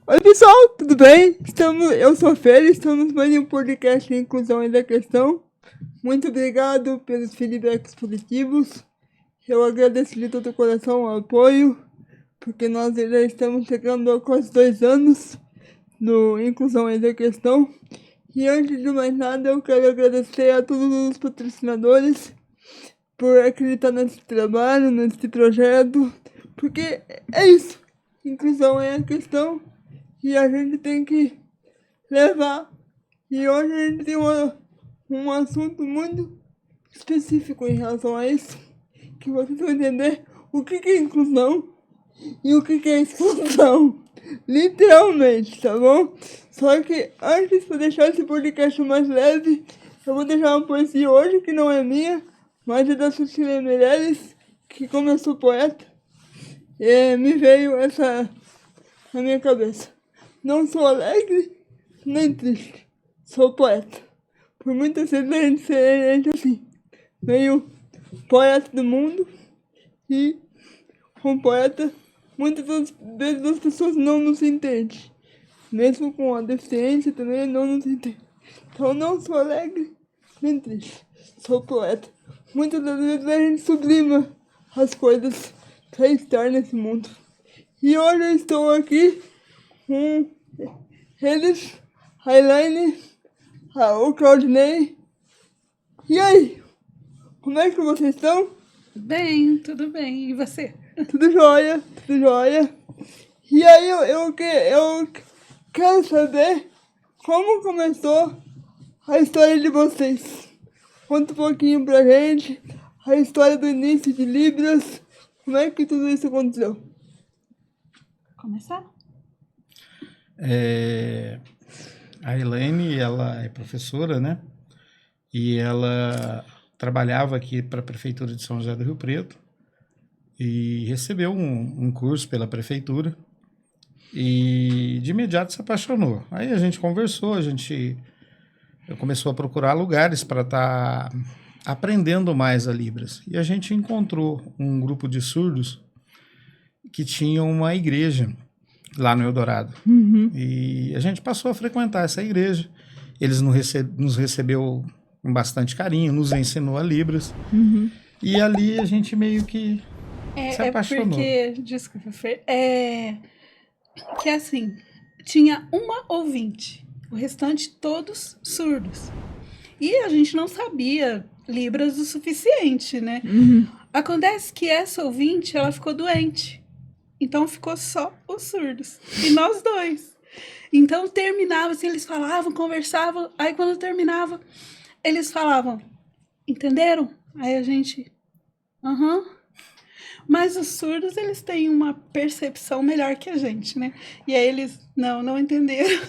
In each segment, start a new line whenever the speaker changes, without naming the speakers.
Oi pessoal, tudo bem? Eu sou a Fer, estamos mais em um podcast de Inclusão e da Questão. Muito obrigado pelos feedbacks positivos. Eu agradeço de todo o coração o apoio, porque nós já estamos chegando a quase 2 anos no Inclusão e da Questão. E antes de mais nada, eu quero agradecer a todos os patrocinadores por acreditar nesse trabalho, nesse projeto, porque é isso. Inclusão é a questão e a gente tem que levar. E hoje a gente tem um assunto muito específico em relação a isso, que vocês vão entender o que é inclusão e o que é exclusão. Literalmente, tá bom? Só que antes, para deixar esse podcast mais leve, eu vou deixar uma poesia hoje que não é minha, mas é da Cecília Meirelles, que como eu sou poeta, me veio essa na minha cabeça. Não sou alegre, nem triste, sou poeta. Por muitas vezes a gente ser assim, meio poeta do mundo, e como poeta, muitas vezes as pessoas não nos entendem. Mesmo com a deficiência também não nos entendem. Então não sou alegre, nem triste, sou poeta. Muitas das vezes a gente sublima as coisas para estar nesse mundo. E hoje eu estou aqui com eles, a Elaine, o Claudinei. E aí, como é que vocês estão?
Bem, tudo bem. E você?
Tudo jóia, tudo jóia. E aí eu quero saber como começou a história de vocês. Conta um pouquinho pra gente a história do início de Libras, como é que tudo isso aconteceu?
Começar?
A Elaine, ela é professora, né? E ela trabalhava aqui para a Prefeitura de São José do Rio Preto e recebeu um curso pela Prefeitura e de imediato se apaixonou. Aí a gente conversou, começou a procurar lugares para estar aprendendo mais a Libras. E a gente encontrou um grupo de surdos que tinha uma igreja lá no Eldorado.
Uhum.
E a gente passou a frequentar essa igreja. Eles nos recebeu com bastante carinho, nos ensinou a Libras.
Uhum.
E ali a gente meio que se apaixonou.
Porque, desculpa, Fer, que assim, tinha uma ouvinte, o restante todos surdos. E a gente não sabia Libras o suficiente, né?
Uhum.
Acontece que essa ouvinte, ela ficou doente. Então ficou só os surdos. E nós dois. Então terminava, assim, eles falavam, conversavam. Aí quando terminava, eles falavam, entenderam? Aí a gente, aham. Mas os surdos, eles têm uma percepção melhor que a gente, né? E aí eles, não entenderam.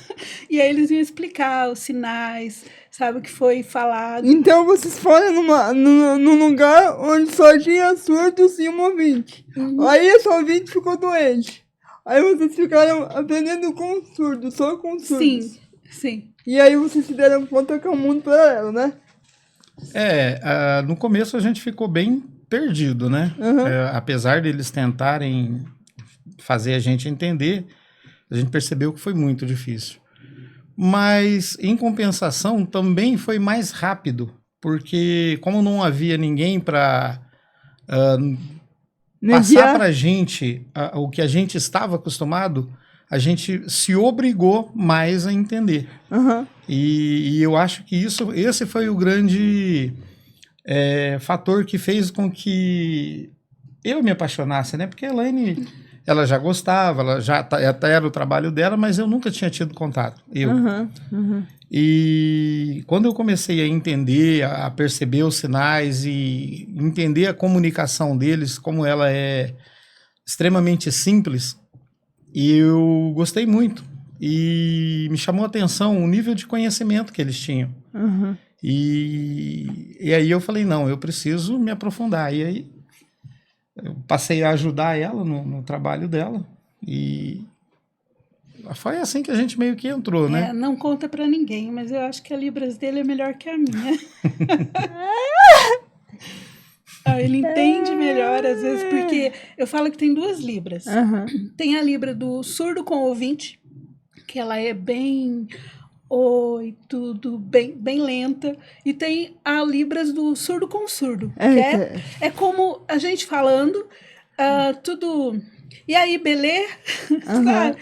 E aí eles iam explicar os sinais, sabe, o que foi falado.
Então vocês foram num lugar onde só tinha surdos e um ouvinte.
Uhum.
Aí esse ouvinte ficou doente. Aí vocês ficaram aprendendo com surdos, só com surdos.
Sim.
E aí vocês se deram conta que é um mundo paralelo, né?
No começo a gente ficou bem perdido, né?
Uhum.
Apesar deles tentarem fazer a gente entender, a gente percebeu que foi muito difícil. Mas, em compensação, também foi mais rápido, porque como não havia ninguém para passar para a gente o que a gente estava acostumado, a gente se obrigou mais a entender.
Uhum.
E eu acho que esse foi o grande fator que fez com que eu me apaixonasse, né? Porque a Elaine, ela já gostava, ela já até era o trabalho dela, mas eu nunca tinha tido contato. E quando eu comecei a entender, a perceber os sinais e entender a comunicação deles, como ela é extremamente simples, eu gostei muito. E me chamou a atenção o nível de conhecimento que eles tinham.
Uhum.
E aí eu falei, não, eu preciso me aprofundar. E aí eu passei a ajudar ela no trabalho dela. E foi assim que a gente meio que entrou, né?
Não conta pra ninguém, mas eu acho que a Libras dele é melhor que a minha. Ele entende melhor, às vezes, porque eu falo que tem 2 Libras.
Uhum.
Tem a Libra do surdo com ouvinte, que ela é bem... Oi, tudo bem lenta. E tem a Libras do surdo com surdo. É como a gente falando, tudo... E aí, belê? Sabe?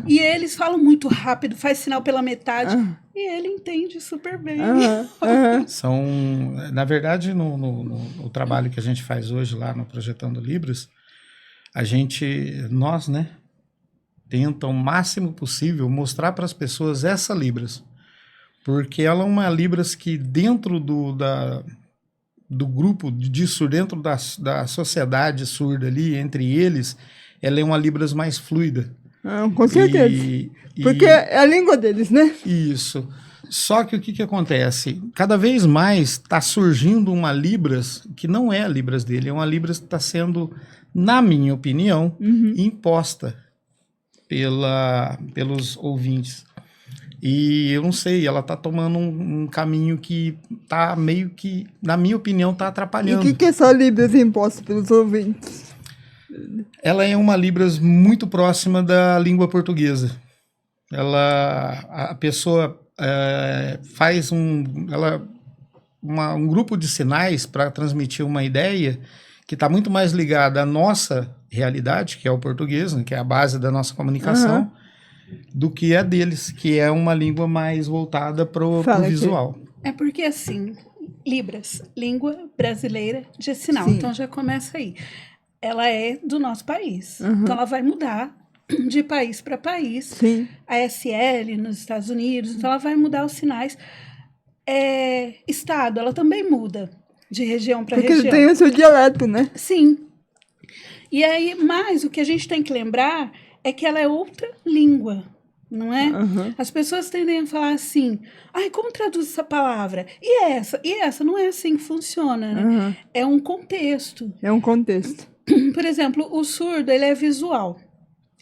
E eles falam muito rápido, faz sinal pela metade. E ele entende super bem.
Na verdade, no trabalho que a gente faz hoje lá no Projetando Libras, nós, né, tenta o máximo possível mostrar para as pessoas essa Libras, porque ela é uma Libras que dentro do grupo de surdo, dentro da sociedade surda ali, entre eles, ela é uma Libras mais fluida.
Com certeza, porque é a língua deles, né?
Isso. Só que o que acontece? Cada vez mais está surgindo uma Libras que não é a Libras dele, é uma Libras que está sendo, na minha opinião, imposta pelos ouvintes. E eu não sei, ela está tomando um caminho que está meio que, na minha opinião, está atrapalhando.
E o que é essa Libras imposta pelos ouvintes?
Ela é uma Libras muito próxima da língua portuguesa. A pessoa faz um grupo de sinais para transmitir uma ideia que está muito mais ligada à nossa realidade, que é o português, né, que é a base da nossa comunicação, do que a deles, que é uma língua mais voltada para o visual.
É porque, assim, Libras, língua brasileira de sinal. Sim. Então já começa aí. Ela é do nosso país. Então ela vai mudar de país para país.
Sim.
A SL nos Estados Unidos, então ela vai mudar os sinais. Estado, ela também muda de região para região.
Porque tem o seu dialeto, né?
Sim. E aí, mas o que a gente tem que lembrar é que ela é outra língua, não é? As pessoas tendem a falar assim, como traduz essa palavra? E essa? E essa? Não é assim que funciona, né? É um contexto.
É um contexto.
Por exemplo, o surdo, ele é visual.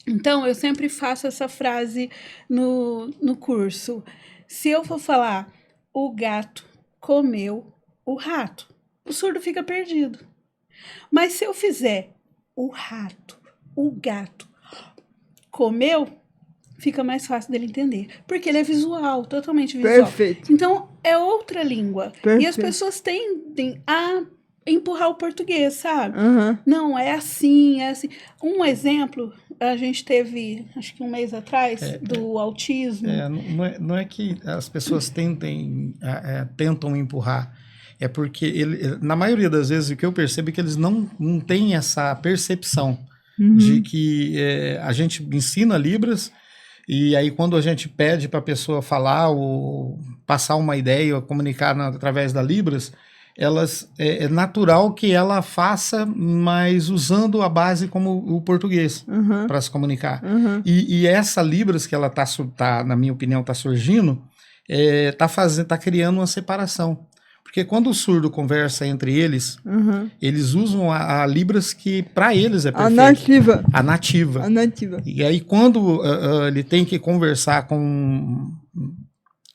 Então, eu sempre faço essa frase no curso. Se eu for falar, o gato comeu o rato, o surdo fica perdido. Mas se eu fizer o gato comeu, fica mais fácil dele entender. Porque ele é visual, totalmente visual.
Perfeito.
Então, é outra língua.
Perfeito.
E as pessoas tendem a empurrar o português, sabe? Não, é assim, é assim. Um exemplo, a gente teve, acho que um mês atrás, do autismo.
Não é que as pessoas tentam empurrar. É porque, na maioria das vezes, o que eu percebo é que eles não têm essa percepção de que a gente ensina Libras e aí quando a gente pede para a pessoa falar ou passar uma ideia ou comunicar através da Libras, é natural que ela faça, mas usando a base como o português para se comunicar. E essa Libras que ela na minha opinião, está surgindo, está criando uma separação. Porque quando o surdo conversa entre eles, eles usam a Libras que para eles é perfeita. A nativa. E aí quando ele tem que conversar com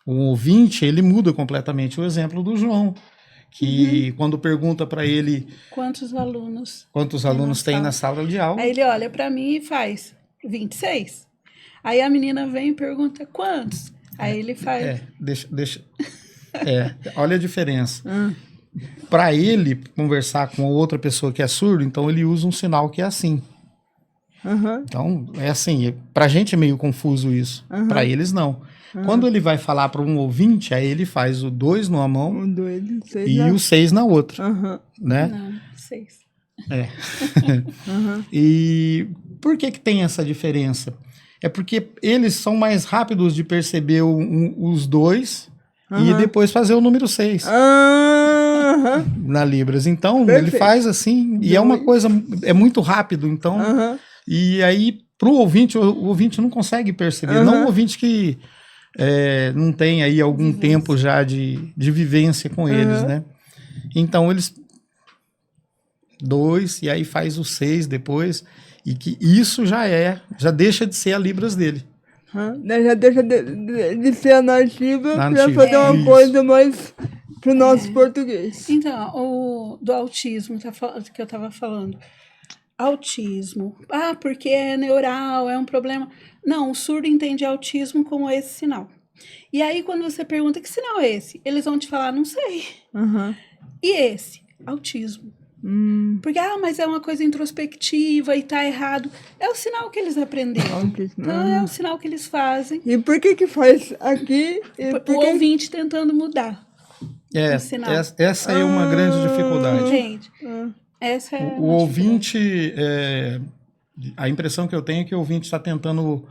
um ouvinte, ele muda completamente. O exemplo do João, que quando pergunta para ele...
Quantos alunos
tem na sala de aula?
Aí ele olha para mim e faz 26. Aí a menina vem e pergunta quantos? Aí ele faz...
olha a diferença. Para ele conversar com outra pessoa que é surdo, então ele usa um sinal que é assim. Então, é assim, pra gente é meio confuso isso. Para eles, não. Quando ele vai falar para um ouvinte, aí ele faz o 2 numa mão o 6 na outra. Né?
Não, 6.
E por que tem essa diferença? É porque eles são mais rápidos de perceber os 2 e depois fazer o número 6 na Libras. Então, ele faz assim, e é uma coisa, é muito rápido, então, e aí, pro ouvinte, o ouvinte não consegue perceber, não o ouvinte que não tem aí algum tempo já de vivência com eles, né? Então, eles 2, e aí faz o 6 depois, e que isso já deixa de ser a Libras dele.
Já deixa de ser a nativa para fazer uma coisa mais para o nosso português.
Então, do autismo que eu estava falando, autismo. Ah, porque é neural, é um problema. Não, o surdo entende autismo como esse sinal. E aí, quando você pergunta que sinal é esse, eles vão te falar, não sei.
Aham.
E esse? Autismo. Porque, mas é uma coisa introspectiva e tá errado. É o sinal que eles aprenderam.
Autismo.
Então, é o sinal que eles fazem.
E por que faz aqui?
O ouvinte tentando mudar o sinal.
Essa é uma grande dificuldade.
Entende? Essa é
O ouvinte, a impressão que eu tenho é que o ouvinte está tentando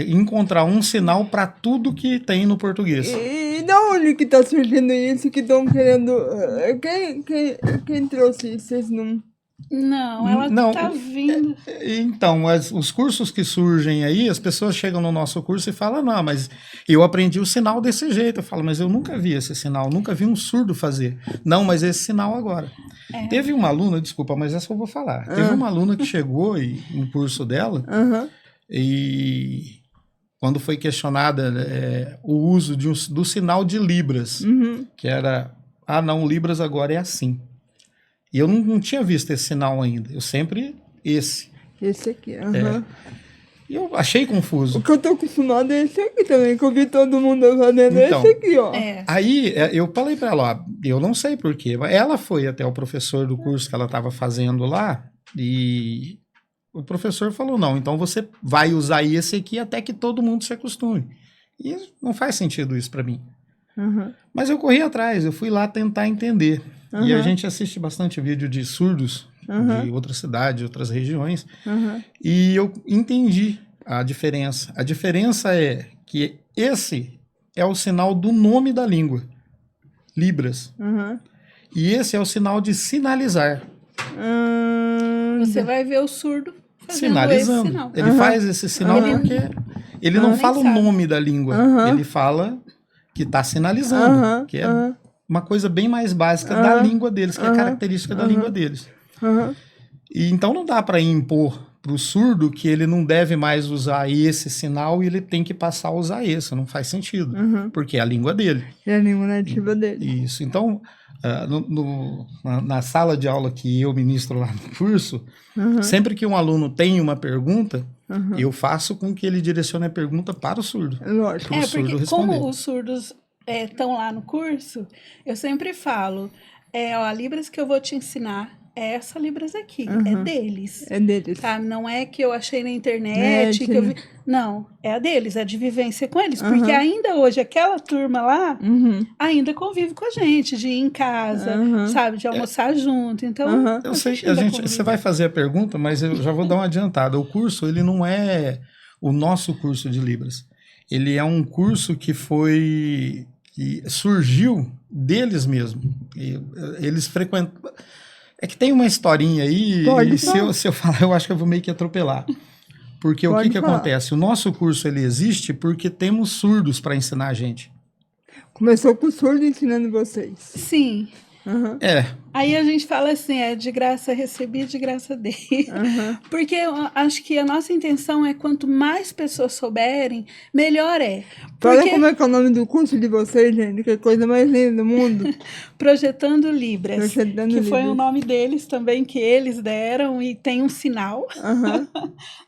encontrar um sinal para tudo que tem no português.
E da onde que tá surgindo isso que estão querendo... Quem trouxe isso? Vocês não...
Não, ela
Não,
tá vindo.
Então, os cursos que surgem aí, as pessoas chegam no nosso curso e falam, não, mas eu aprendi o sinal desse jeito. Eu falo, mas eu nunca vi esse sinal, nunca vi um surdo fazer. Não, mas esse sinal agora. Teve uma aluna, desculpa, mas essa eu vou falar. Teve uma aluna que chegou no curso dela e quando foi questionada o uso do sinal de Libras, que era, não, Libras agora é assim. E eu não tinha visto esse sinal ainda. Eu sempre esse.
Esse aqui,
E eu achei confuso.
O que eu tô acostumado é esse aqui também, que eu vi todo mundo fazendo
Então,
esse aqui, ó.
Aí eu falei para ela, eu não sei porquê. Ela foi até o professor do curso que ela estava fazendo lá e o professor falou, não, então você vai usar esse aqui até que todo mundo se acostume. E não faz sentido isso para mim. Mas eu corri atrás, eu fui lá tentar entender. E a gente assiste bastante vídeo de surdos de outras cidades, outras regiões, e eu entendi a diferença. A diferença é que esse é o sinal do nome da língua, Libras, e esse é o sinal de sinalizar.
Você vai ver o surdo fazendo
Sinalizando.
esse sinal.
Ele faz esse sinal porque ele não fala o nome da língua, ele fala que está sinalizando, que é uma coisa bem mais básica da língua deles, que é a característica da língua deles. E então não dá para impor para o surdo que ele não deve mais usar esse sinal e ele tem que passar a usar esse. Não faz sentido, porque é a língua dele.
É a língua nativa dele.
Isso. Então, na sala de aula que eu ministro lá no curso, sempre que um aluno tem uma pergunta, eu faço com que ele direcione a pergunta para o surdo.
Lógico.
Para o surdo
porque
responder.
como os surdos estão lá no curso, eu sempre falo, a Libras que eu vou te ensinar é essa Libras aqui, é deles.
É deles.
Tá? Não é que eu achei na internet, que eu vi... Não, é a deles, é de vivência com eles. Porque ainda hoje, aquela turma lá, ainda convive com a gente, de ir em casa, sabe? De almoçar junto. Então,
eu sei, você vai fazer a pergunta, mas eu já vou dar uma adiantada. O curso, ele não é o nosso curso de Libras. Ele é um curso que surgiu deles mesmo. Eles frequentam... É que tem uma historinha aí, e se eu falar, eu acho que eu vou meio que atropelar. Porque o que acontece? O nosso curso, ele existe porque temos surdos para ensinar a gente.
Começou com o surdo ensinando vocês.
Sim.
É.
Aí a gente fala assim, de graça recebi, de graça dei. Porque eu acho que a nossa intenção é quanto mais pessoas souberem, melhor é. Porque...
Olha como é que é o nome do curso de vocês, gente, que é a coisa mais linda do mundo.
Projetando Libras,
Projetando
que foi
Libras.
o nome deles também, que eles deram, e tem um sinal,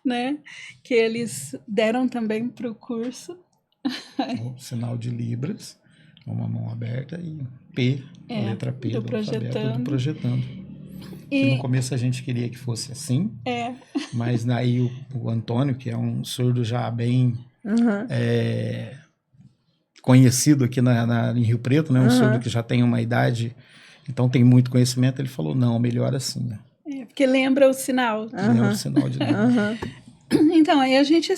né, que eles deram também para o curso.
O sinal de Libras, uma mão aberta e P, a letra P do alfabeto do projetando. E no começo a gente queria que fosse assim, mas aí o Antônio, que é um surdo já bem conhecido aqui em Rio Preto, né, um surdo que já tem uma idade, então tem muito conhecimento, ele falou, não, melhor assim. Né?
Porque lembra o sinal.
Lembra o sinal de Libras.
Então, aí a gente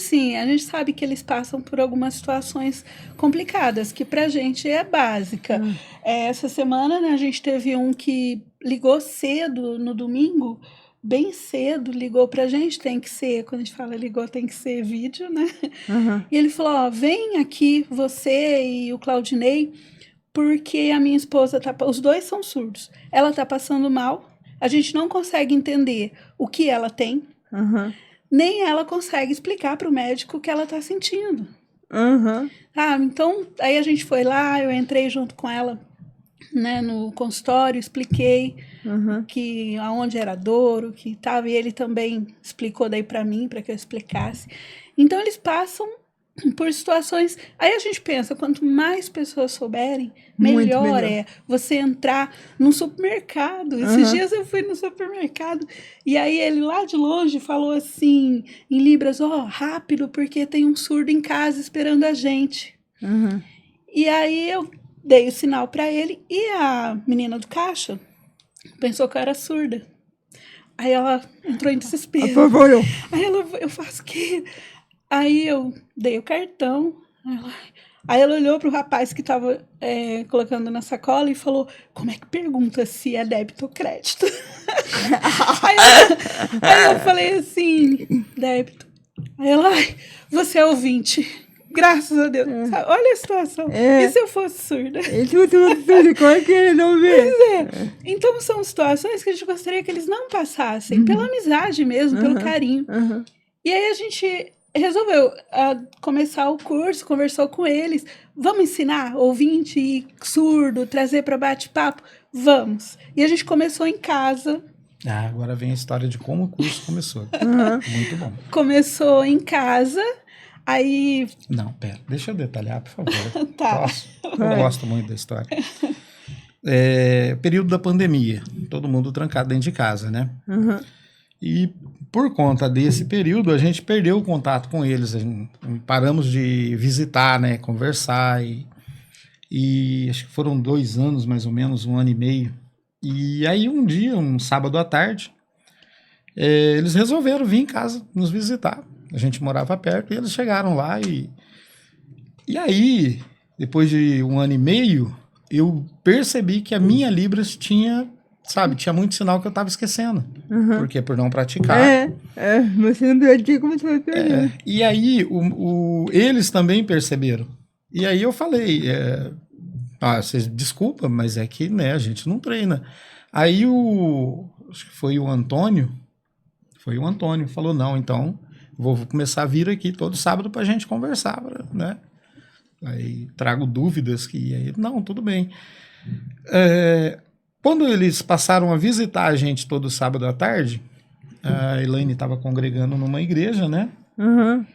sabe que eles passam por algumas situações complicadas, que pra gente é básica. Essa semana, né, a gente teve um que ligou cedo, no domingo, bem cedo, ligou pra gente, tem que ser, quando a gente fala ligou, tem que ser vídeo, né? E ele falou, vem aqui, você e o Claudinei, porque a minha esposa os dois são surdos. Ela tá passando mal, a gente não consegue entender o que ela tem, nem ela consegue explicar para o médico o que ela está sentindo. Então, aí a gente foi lá, eu entrei junto com ela né, no consultório, expliquei
Aham.
que aonde era a dor, o que estava, e ele também explicou daí para mim, para que eu explicasse. Então eles passam por situações. Aí a gente pensa, quanto mais pessoas souberem,
Muito
melhor
melhor.
é você entrar num supermercado. Esses
Aham.
dias eu fui no supermercado e aí ele lá de longe falou assim, em Libras, rápido, porque tem um surdo em casa esperando a gente.
Aham.
E aí eu dei o sinal para ele e a menina do caixa pensou que eu era surda. Aí ela entrou em desespero.
Apavorou.
Aí eu faço o quê? Aí eu dei o cartão. Aí ela olhou pro rapaz que tava colocando na sacola e falou, como é que pergunta se é débito ou crédito? aí eu falei assim, débito. Aí ela, você é ouvinte. Graças a Deus. Sabe? Olha a situação.
É.
E se eu fosse surda?
E se você fosse como é que ele não vê?
Então são situações que a gente gostaria que eles não passassem, pela amizade mesmo, pelo carinho.
Aham.
E aí a gente resolveu começar o curso, conversou com eles. Vamos ensinar ouvinte e surdo, trazer para bate-papo? Vamos. E a gente começou em casa.
Agora vem a história de como o curso começou. Muito bom.
Começou em casa. Aí.
Não, pera, deixa eu detalhar, por favor.
Tá.
Posso? Eu gosto muito da história. Período da pandemia, todo mundo trancado dentro de casa, né?
Aham.
E por conta desse período, a gente perdeu o contato com eles. Paramos de visitar, né? Conversar. E acho que foram 2 anos, mais ou menos, 1 ano e meio. E aí um dia, um sábado à tarde, eles resolveram vir em casa nos visitar. A gente morava perto e eles chegaram lá e aí, depois de 1 ano e meio, eu percebi que a minha Libras tinha muito sinal que eu estava esquecendo. Porque por não praticar.
Você não pratica como você vai perder.
E aí, eles também perceberam. E aí eu falei, vocês desculpa, mas é que, né, a gente não treina. Aí acho que foi o Antônio, falou, não, então vou começar a vir aqui todo sábado pra gente conversar, né? Aí trago dúvidas não, tudo bem. Quando eles passaram a visitar a gente todo sábado à tarde, a Elaine estava congregando numa igreja, né?
Aham.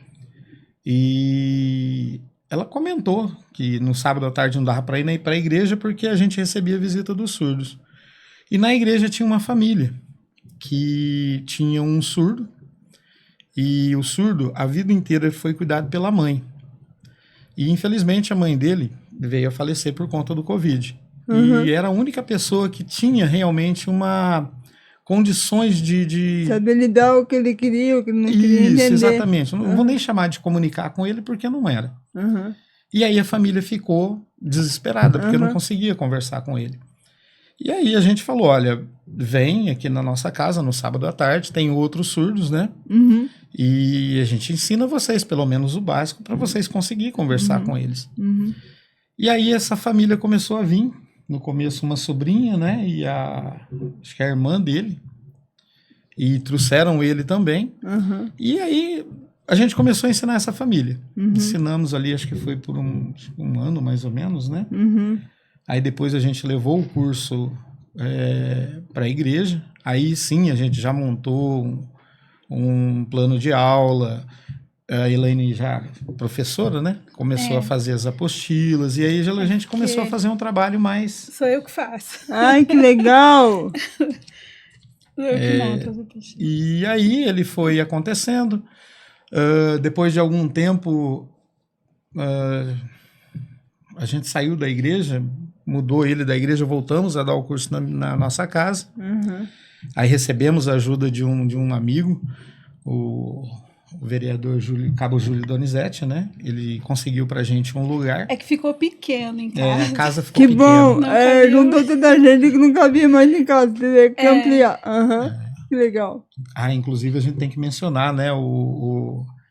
E ela comentou que no sábado à tarde não dava para ir para a igreja porque a gente recebia a visita dos surdos. E na igreja tinha uma família que tinha um surdo, e o surdo, a vida inteira, foi cuidado pela mãe. E, infelizmente, a mãe dele veio a falecer por conta do Covid. E era a única pessoa que tinha realmente condições de...
Saber lidar o que ele queria, o que ele não queria entender.
Isso, exatamente. Não vou nem chamar de comunicar com ele, porque não era. E aí a família ficou desesperada, porque não conseguia conversar com ele. E aí a gente falou, olha, vem aqui na nossa casa no sábado à tarde, tem outros surdos, né? E a gente ensina vocês pelo menos o básico para vocês conseguirem conversar com eles. E aí essa família começou a vir, no começo uma sobrinha, né? E acho que a irmã dele, e trouxeram ele também. E aí a gente começou a ensinar essa família. Ensinamos ali, acho que foi por um ano mais ou menos, né? Aí depois a gente levou o curso para a igreja. Aí sim a gente já montou um plano de aula. A Elaine já professora, né? Começou a fazer as apostilas. E aí a gente começou a fazer um trabalho mais...
Sou eu que faço.
Ai, que legal!
Sou eu que monto as apostilas.
E aí ele foi acontecendo. Depois de algum tempo, a gente saiu da igreja, mudou ele da igreja, voltamos a dar o curso na nossa casa. Aí recebemos a ajuda de um amigo, o vereador Cabo Júlio Donizete, né? Ele conseguiu pra gente um lugar.
É que ficou pequeno em casa.
A casa ficou
Que
pequena.
bom!
Não cabia.
Juntou tanta gente que não cabia mais em casa, teve que ampliar. Que legal.
Inclusive a gente tem que mencionar, né?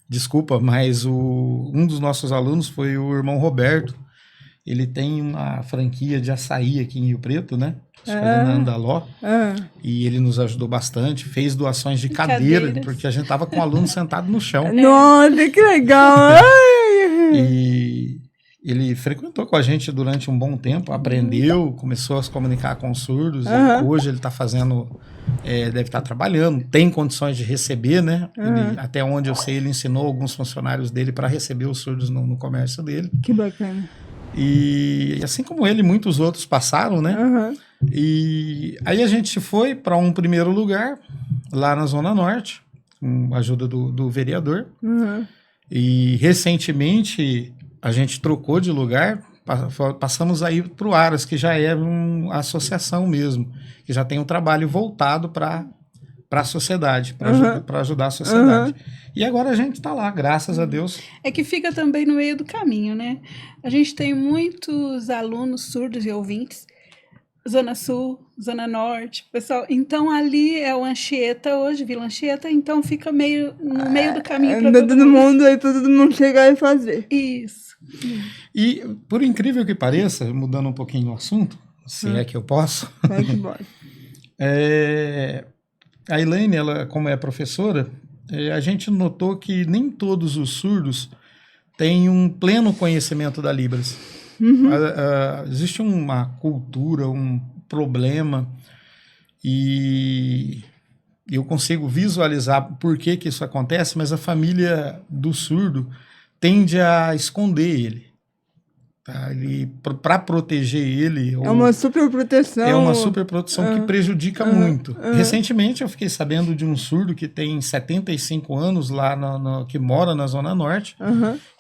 Desculpa, mas um dos nossos alunos foi o irmão Roberto. Ele tem uma franquia de açaí aqui em Rio Preto, né? Acho que ali na Andaló. E ele nos ajudou bastante, fez doações de cadeira,
Cadeiras.
porque a gente tava com o aluno sentado no chão.
Nossa, que legal! Ai.
ele frequentou com a gente durante um bom tempo, aprendeu, começou a se comunicar com os surdos.
Aham.
Hoje ele está fazendo, deve estar trabalhando, tem condições de receber, né? Até onde eu sei, ele ensinou alguns funcionários dele para receber os surdos no comércio dele.
Que bacana.
E assim como ele, muitos outros passaram, né?
Aham.
E aí a gente foi para um primeiro lugar, lá na Zona Norte, com a ajuda do vereador.
Aham.
E recentemente a gente trocou de lugar, passamos aí para o Aras, que já é uma associação mesmo, que já tem um trabalho voltado para a sociedade, para ajudar a sociedade. E agora a gente está lá, graças a Deus.
É que fica também no meio do caminho, né? A gente tem muitos alunos surdos e ouvintes, Zona Sul, Zona Norte, pessoal. Então ali é o Anchieta hoje, Vila Anchieta, então fica meio no meio do caminho para
todo mundo aí, para todo mundo chegar e fazer.
Isso.
E por incrível que pareça, mudando um pouquinho o assunto, se é que eu posso,
Vai que bora.
a Elaine, ela, como é professora, a gente notou que nem todos os surdos têm um pleno conhecimento da Libras. Existe uma cultura, um problema, e eu consigo visualizar por que isso acontece, mas a família do surdo tende a esconder ele. Tá? Para proteger ele...
É uma super proteção.
É uma super proteção que prejudica muito. Recentemente eu fiquei sabendo de um surdo que tem 75 anos lá, que mora na Zona Norte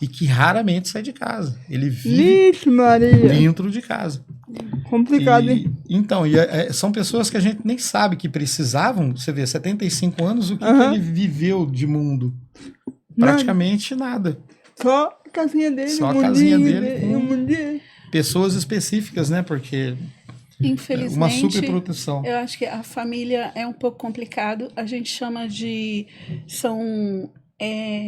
e que raramente sai de casa. Ele vive
Vixe, Maria.
dentro de casa.
Complicado, hein?
Então, são pessoas que a gente nem sabe que precisavam, você vê, 75 anos, o que ele viveu de mundo? Praticamente nada.
Só a casinha dele,
Só a casinha dele com
um mundinho.
pessoas específicas, né? Porque
infelizmente,
uma super proteção.
Eu acho que a família é um pouco complicado. A gente chama de... São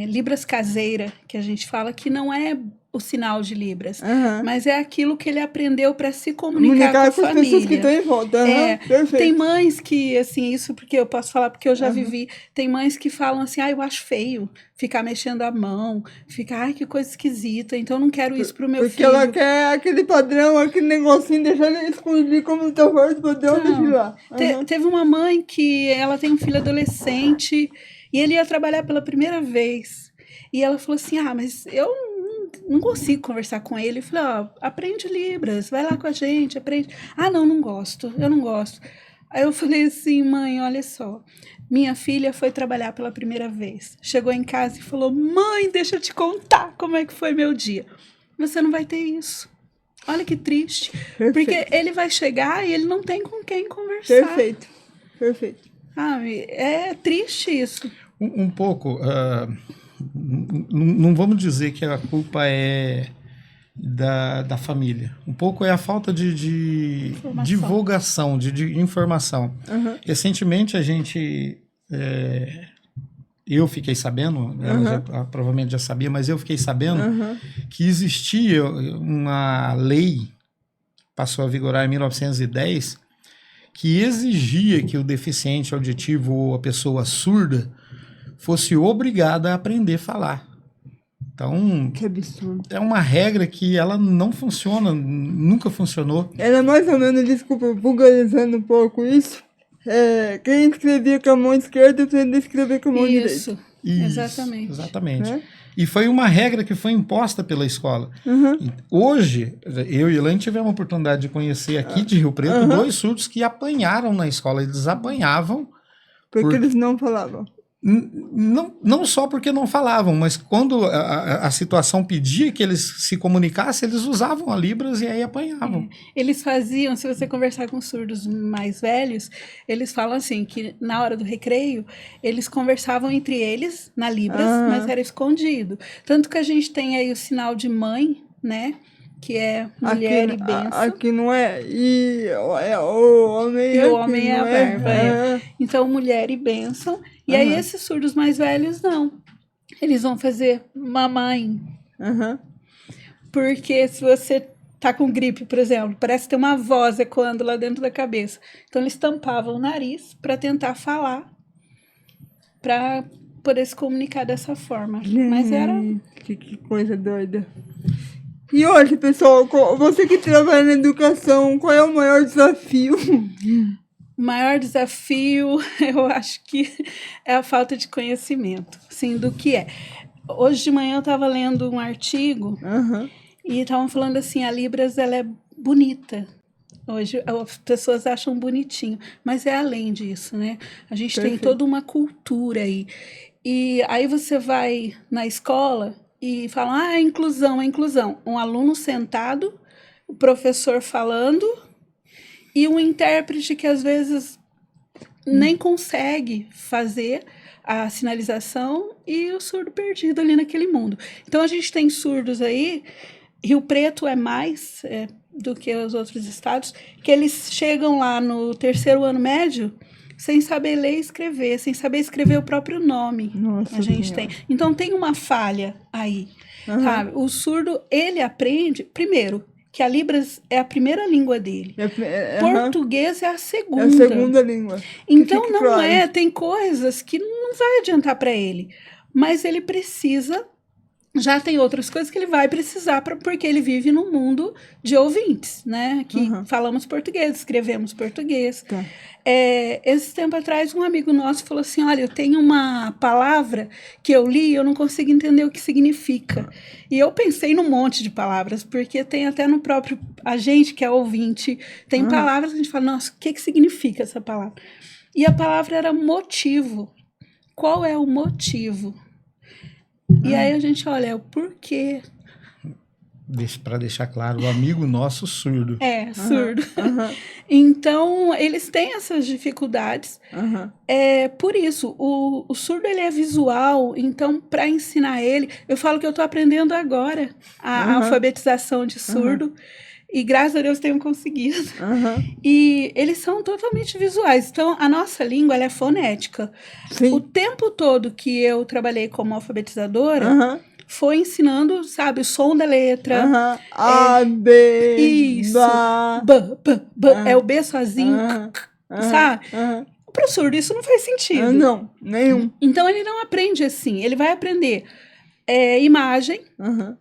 Libras caseira, que a gente fala, que não é o sinal de Libras, mas é aquilo que ele aprendeu para se comunicar com a
as
família.
pessoas que estão em volta. Perfeito.
Tem mães que, assim, isso porque eu posso falar, porque eu já vivi, tem mães que falam assim, eu acho feio ficar mexendo a mão, ficar, que coisa esquisita, então eu não quero isso pro meu filho.
Porque ela quer aquele padrão, aquele negocinho, deixar ele escondido como teu forte padrão, deixa lá.
Teve uma mãe que ela tem um filho adolescente e ele ia trabalhar pela primeira vez. E ela falou assim, mas eu não consigo conversar com ele. Eu falei, aprende Libras, vai lá com a gente, aprende. Não gosto, eu não gosto. Aí eu falei assim, mãe, olha só, minha filha foi trabalhar pela primeira vez. Chegou em casa e falou, mãe, deixa eu te contar como é que foi meu dia. Você não vai ter isso. Olha que triste.
Perfeito.
Porque ele vai chegar e ele não tem com quem conversar.
Perfeito.
É triste isso.
Um pouco... não vamos dizer que a culpa é da família. Um pouco é a falta de divulgação, de informação. Recentemente a gente... eu fiquei sabendo, ela provavelmente já sabia, mas eu fiquei sabendo que existia uma lei, passou a vigorar em 1910, que exigia que o deficiente auditivo ou a pessoa surda fosse obrigada a aprender a falar. Então,
que absurdo.
É uma regra que ela não funciona, nunca funcionou.
Ela é mais ou menos, desculpa, vulgarizando um pouco isso, quem escrevia com a mão esquerda aprende a escrever com a mão direita.
Isso, exatamente.
E foi uma regra que foi imposta pela escola. Hoje, eu e Elaine tivemos a oportunidade de conhecer aqui de Rio Preto 2 surdos que apanharam na escola. Eles apanhavam.
Porque eles não falavam.
Não só porque não falavam, mas quando a situação pedia que eles se comunicassem, eles usavam a Libras e aí apanhavam.
Eles faziam, se você conversar com surdos mais velhos, eles falam assim, que na hora do recreio, eles conversavam entre eles na Libras, mas era escondido. Tanto que a gente tem aí o sinal de mãe, né? Que é mulher e bênção.
Aqui não é. E o homem
e o homem é a verba. Então, mulher e bênção. E aí, esses surdos mais velhos, não. Eles vão fazer mamãe. Porque se você tá com gripe, por exemplo, parece ter uma voz ecoando lá dentro da cabeça. Então, eles tampavam o nariz para tentar falar, para poder se comunicar dessa forma. Mas era...
Que coisa doida. E hoje, pessoal, você que trabalha na educação, qual é o maior desafio?
O maior desafio, eu acho que é a falta de conhecimento, sim, do que é. Hoje de manhã eu estava lendo um artigo e estavam falando assim, a Libras ela é bonita. Hoje as pessoas acham bonitinho, mas é além disso, né? A gente tem toda uma cultura aí. E aí você vai na escola e fala, é inclusão, é inclusão. Um aluno sentado, o professor falando e um intérprete que às vezes nem consegue fazer a sinalização e o surdo perdido ali naquele mundo. Então a gente tem surdos aí, Rio Preto é mais do que os outros estados, que eles chegam lá no 3º ano médio sem saber ler e escrever, sem saber escrever o próprio nome.
Nossa,
a gente tem. Então tem uma falha aí, sabe? O surdo, ele aprende, primeiro, que a Libras é a primeira língua dele. Português é a segunda.
É a segunda língua.
Então não claro. Tem coisas que não vai adiantar para ele, mas ele precisa. Já tem outras coisas que ele vai precisar porque ele vive num mundo de ouvintes, né? Que falamos português, escrevemos português.
Tá.
Esse tempo atrás, um amigo nosso falou assim, olha, eu tenho uma palavra que eu li e eu não consigo entender o que significa. E eu pensei num monte de palavras, porque tem até no próprio... A gente que é ouvinte, tem palavras que a gente fala, nossa, o que significa essa palavra? E a palavra era motivo. Qual é o motivo? E aí a gente olha o porquê.
Para deixar claro, o amigo nosso surdo.
Surdo. Então, eles têm essas dificuldades. Por isso, o surdo ele é visual, então, para ensinar ele, eu falo que eu estou aprendendo agora a alfabetização de surdo. E graças a Deus tenho conseguido. E eles são totalmente visuais. Então, a nossa língua ela é fonética. Sim. O tempo todo que eu trabalhei como alfabetizadora, foi ensinando, sabe, o som da letra.
A, B,
isso. B. É o B sozinho, sabe? Para o surdo isso não faz sentido.
Não, nenhum.
Então, ele não aprende assim. Ele vai aprender imagem,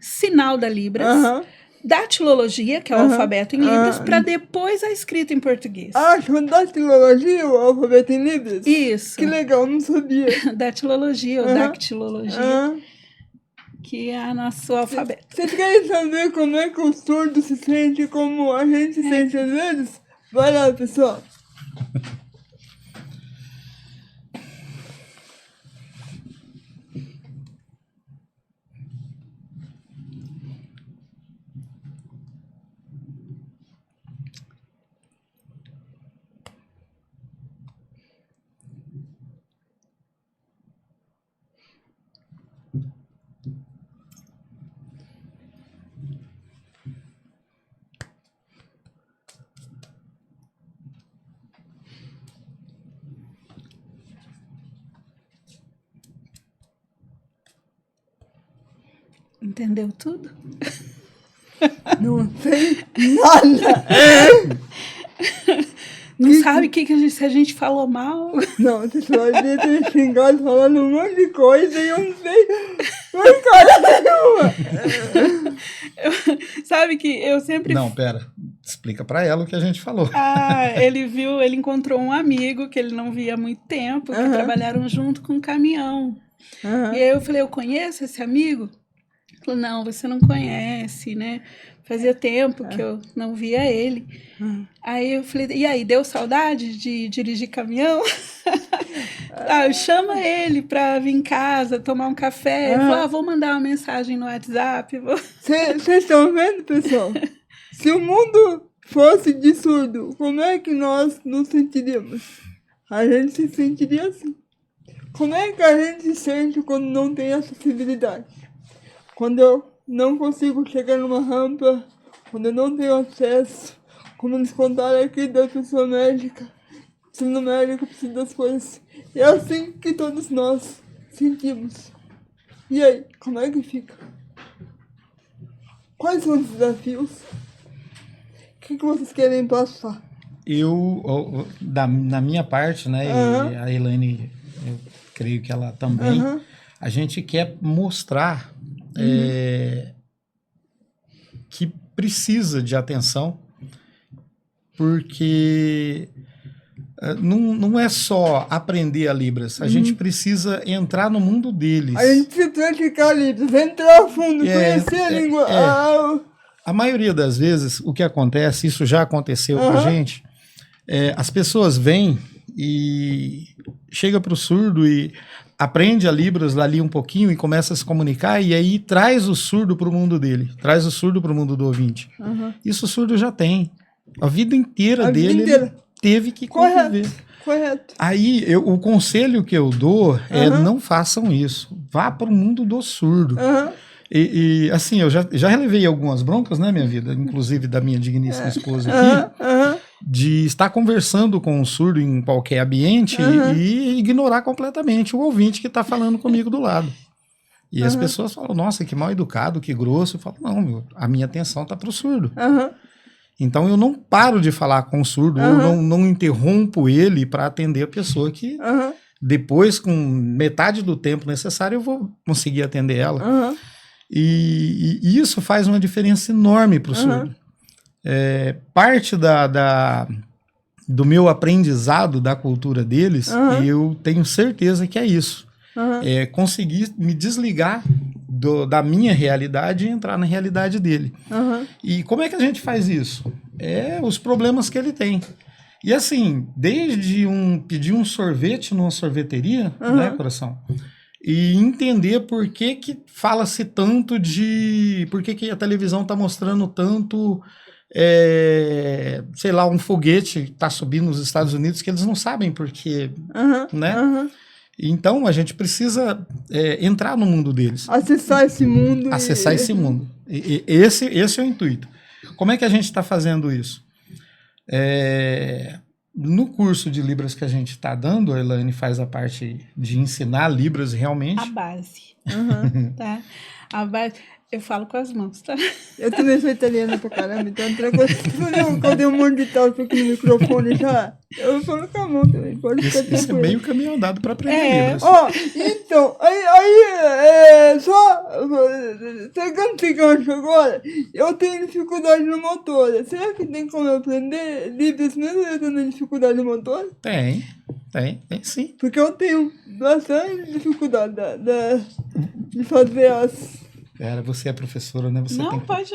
sinal da Libras, datilologia, que é o alfabeto em Libras, para depois a escrita em português.
Chama datilologia o alfabeto em Libras?
Isso.
Que legal, não sabia.
Datilologia ou dactilologia, que é o nosso alfabeto.
Vocês querem saber como é que o surdo se sente como a gente se sente às vezes? Vai lá, pessoal.
Entendeu tudo?
Não sei nada.
Não sabe se a gente falou mal?
Não, você só devia ter xingado falando um monte de coisa e eu não sei por causa nenhuma.
Sabe que eu sempre...
Não, pera. Explica pra ela o que a gente falou.
Ele encontrou um amigo que ele não via há muito tempo, que trabalharam junto com um caminhão. E aí eu falei, eu conheço esse amigo? Ele falou, não, você não conhece, né? Fazia tempo que eu não via ele. Aí eu falei, e aí, deu saudade de dirigir caminhão? Chama ele pra vir em casa, tomar um café. Ele falou, vou mandar uma mensagem no WhatsApp.
Vocês estão vendo, pessoal? Se o mundo fosse de surdo, como é que nós nos sentiríamos? A gente se sentiria assim. Como é que a gente se sente quando não tem acessibilidade? Quando eu não consigo chegar numa rampa, quando eu não tenho acesso, como nos contaram aqui da pessoa médica, sendo médico, precisa das coisas. É assim que todos nós sentimos. E aí, como é que fica? Quais são os desafios? O que vocês querem passar?
Na minha parte, né, e a Elaine, eu creio que ela também, a gente quer mostrar que precisa de atenção, porque não é só aprender a Libras, a gente precisa entrar no mundo deles.
A gente precisa praticar Libras, entrar a fundo, conhecer a língua.
A maioria das vezes, o que acontece, isso já aconteceu com a gente, as pessoas vêm e chega para o surdo e aprende a Libras ali um pouquinho e começa a se comunicar, e aí traz o surdo para o mundo dele, traz o surdo para o mundo do ouvinte. Isso o surdo já tem. A vida inteira dele ele teve que conviver.
Correto.
Aí, o conselho que eu dou é não façam isso. Vá para o mundo do surdo. E assim, eu já relevei algumas broncas na minha vida, inclusive da minha digníssima esposa aqui, de estar conversando com um surdo em qualquer ambiente e ignorar completamente o ouvinte que está falando comigo do lado. E as pessoas falam, nossa, que mal educado, que grosso. Eu falo, não, a minha atenção está para o surdo. Então eu não paro de falar com o surdo, eu não interrompo ele para atender a pessoa que depois, com metade do tempo necessário, eu vou conseguir atender ela. E isso faz uma diferença enorme para o surdo. Parte do meu aprendizado da cultura deles, eu tenho certeza que é isso. É conseguir me desligar da minha realidade e entrar na realidade dele. E como é que a gente faz isso? Os problemas que ele tem. E assim, desde pedir um sorvete numa sorveteria, né, coração? E entender por que fala-se tanto por que a televisão está mostrando tanto, sei lá, um foguete que está subindo nos Estados Unidos, que eles não sabem por quê, né? Então, a gente precisa entrar no mundo deles.
Acessar esse mundo.
Acessar esse mundo. Esse é o intuito. Como é que a gente está fazendo isso? No curso de Libras que a gente está dando, a Elaine faz a parte de ensinar Libras realmente.
A base. Tá? A base. Eu falo com as mãos, tá?
Eu também sou italiana pra caramba, então quando eu dei um monte de taça aqui no microfone já, eu falo com a mão também, pode ficar tranquilo.
Isso é meio caminho andado pra aprender Libras.
Então, só pegando esse gancho agora, eu tenho dificuldade no motor. Será que tem como eu aprender Libras mesmo eu tendo dificuldade no motor?
Tem sim.
Porque eu tenho bastante dificuldade de fazer as...
Você é professora, né? Você
não, pode.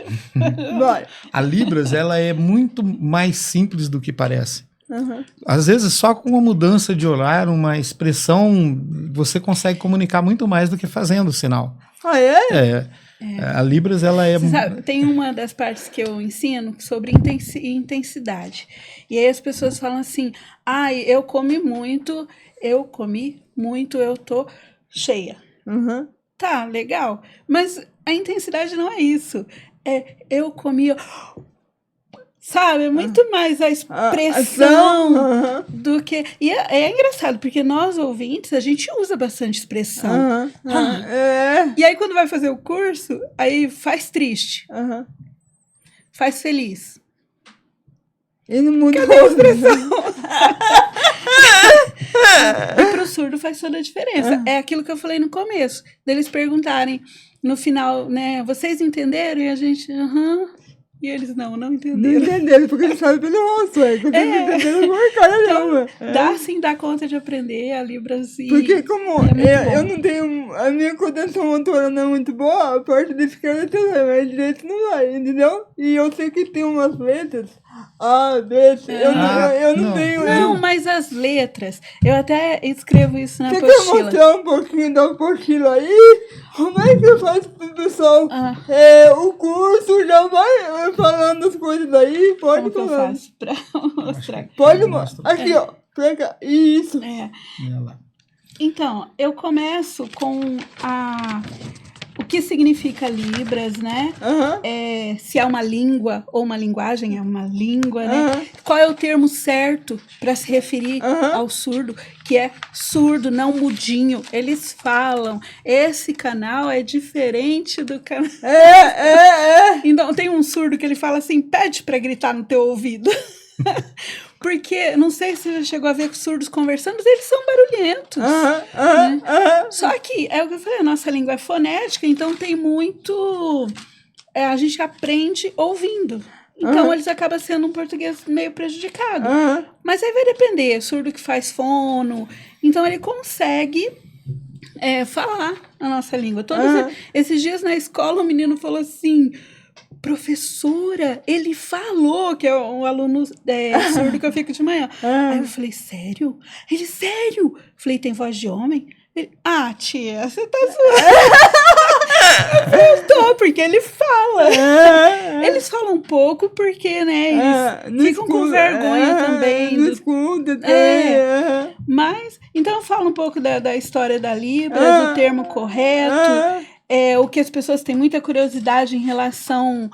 Vai.
A Libras, ela é muito mais simples do que parece. Às vezes, só com uma mudança de olhar, uma expressão, você consegue comunicar muito mais do que fazendo o sinal. A Libras, ela é...
Você sabe, tem uma das partes que eu ensino sobre intensidade. E aí as pessoas falam assim, eu comi muito, eu tô cheia. Tá, legal. Mas a intensidade não é isso. Eu comia... Sabe? É muito mais a expressão do que... E é engraçado, porque nós, ouvintes, a gente usa bastante expressão. E aí, quando vai fazer o curso, aí faz triste. Faz feliz.
E no mundo...
Cadê a expressão? E pro surdo faz toda a diferença. É aquilo que eu falei no começo. Deles perguntarem no final, né? Vocês entenderam? E a gente, E eles não entenderam.
Não entenderam, porque eles sabem pelo rosto. Vocês não entenderam por cara nenhuma.
Dá conta de aprender a Libras.
Porque como eu não tenho... A minha coordenação motora não é muito boa, a parte da esquerda também, mas a direita não vai, entendeu? E eu sei que tem umas letras... eu não tenho...
Não, mas as letras... Eu até escrevo isso na apostila.
Você quer mostrar um pouquinho da apostila aí? Como é que eu faço pro pessoal? O curso já vai falando as coisas aí? Pode
falar. Como eu faço pra mostrar?
Pode mostrar. Aqui, ó. Pra cá. Isso.
Então, eu começo com o que significa Libras, né? Se é uma língua ou uma linguagem, é uma língua, né? Qual é o termo certo para se referir ao surdo, que é surdo, não mudinho. Eles falam, esse canal é diferente do canal... Então, tem um surdo que ele fala assim, pede para gritar no teu ouvido. Porque, não sei se você já chegou a ver com surdos conversando, mas eles são barulhentos. Só que, é o que eu falei, a nossa língua é fonética, então tem muito a gente aprende ouvindo. Então, eles acabam sendo um português meio prejudicado. Mas aí vai depender, surdo que faz fono. Então, ele consegue falar a nossa língua. Todos esses dias na escola, o menino falou assim... Professora, ele falou, que é um aluno surdo que eu fico de manhã. Aí eu falei, sério? Ele, sério? Falei, tem voz de homem? Ele, tia, você tá zoando. Eu tô, porque ele fala. Eles falam um pouco porque, né, eles ficam com vergonha também.
Não escuta também.
Mas, então eu falo um pouco da história da Libras, do termo correto. O que as pessoas têm muita curiosidade em relação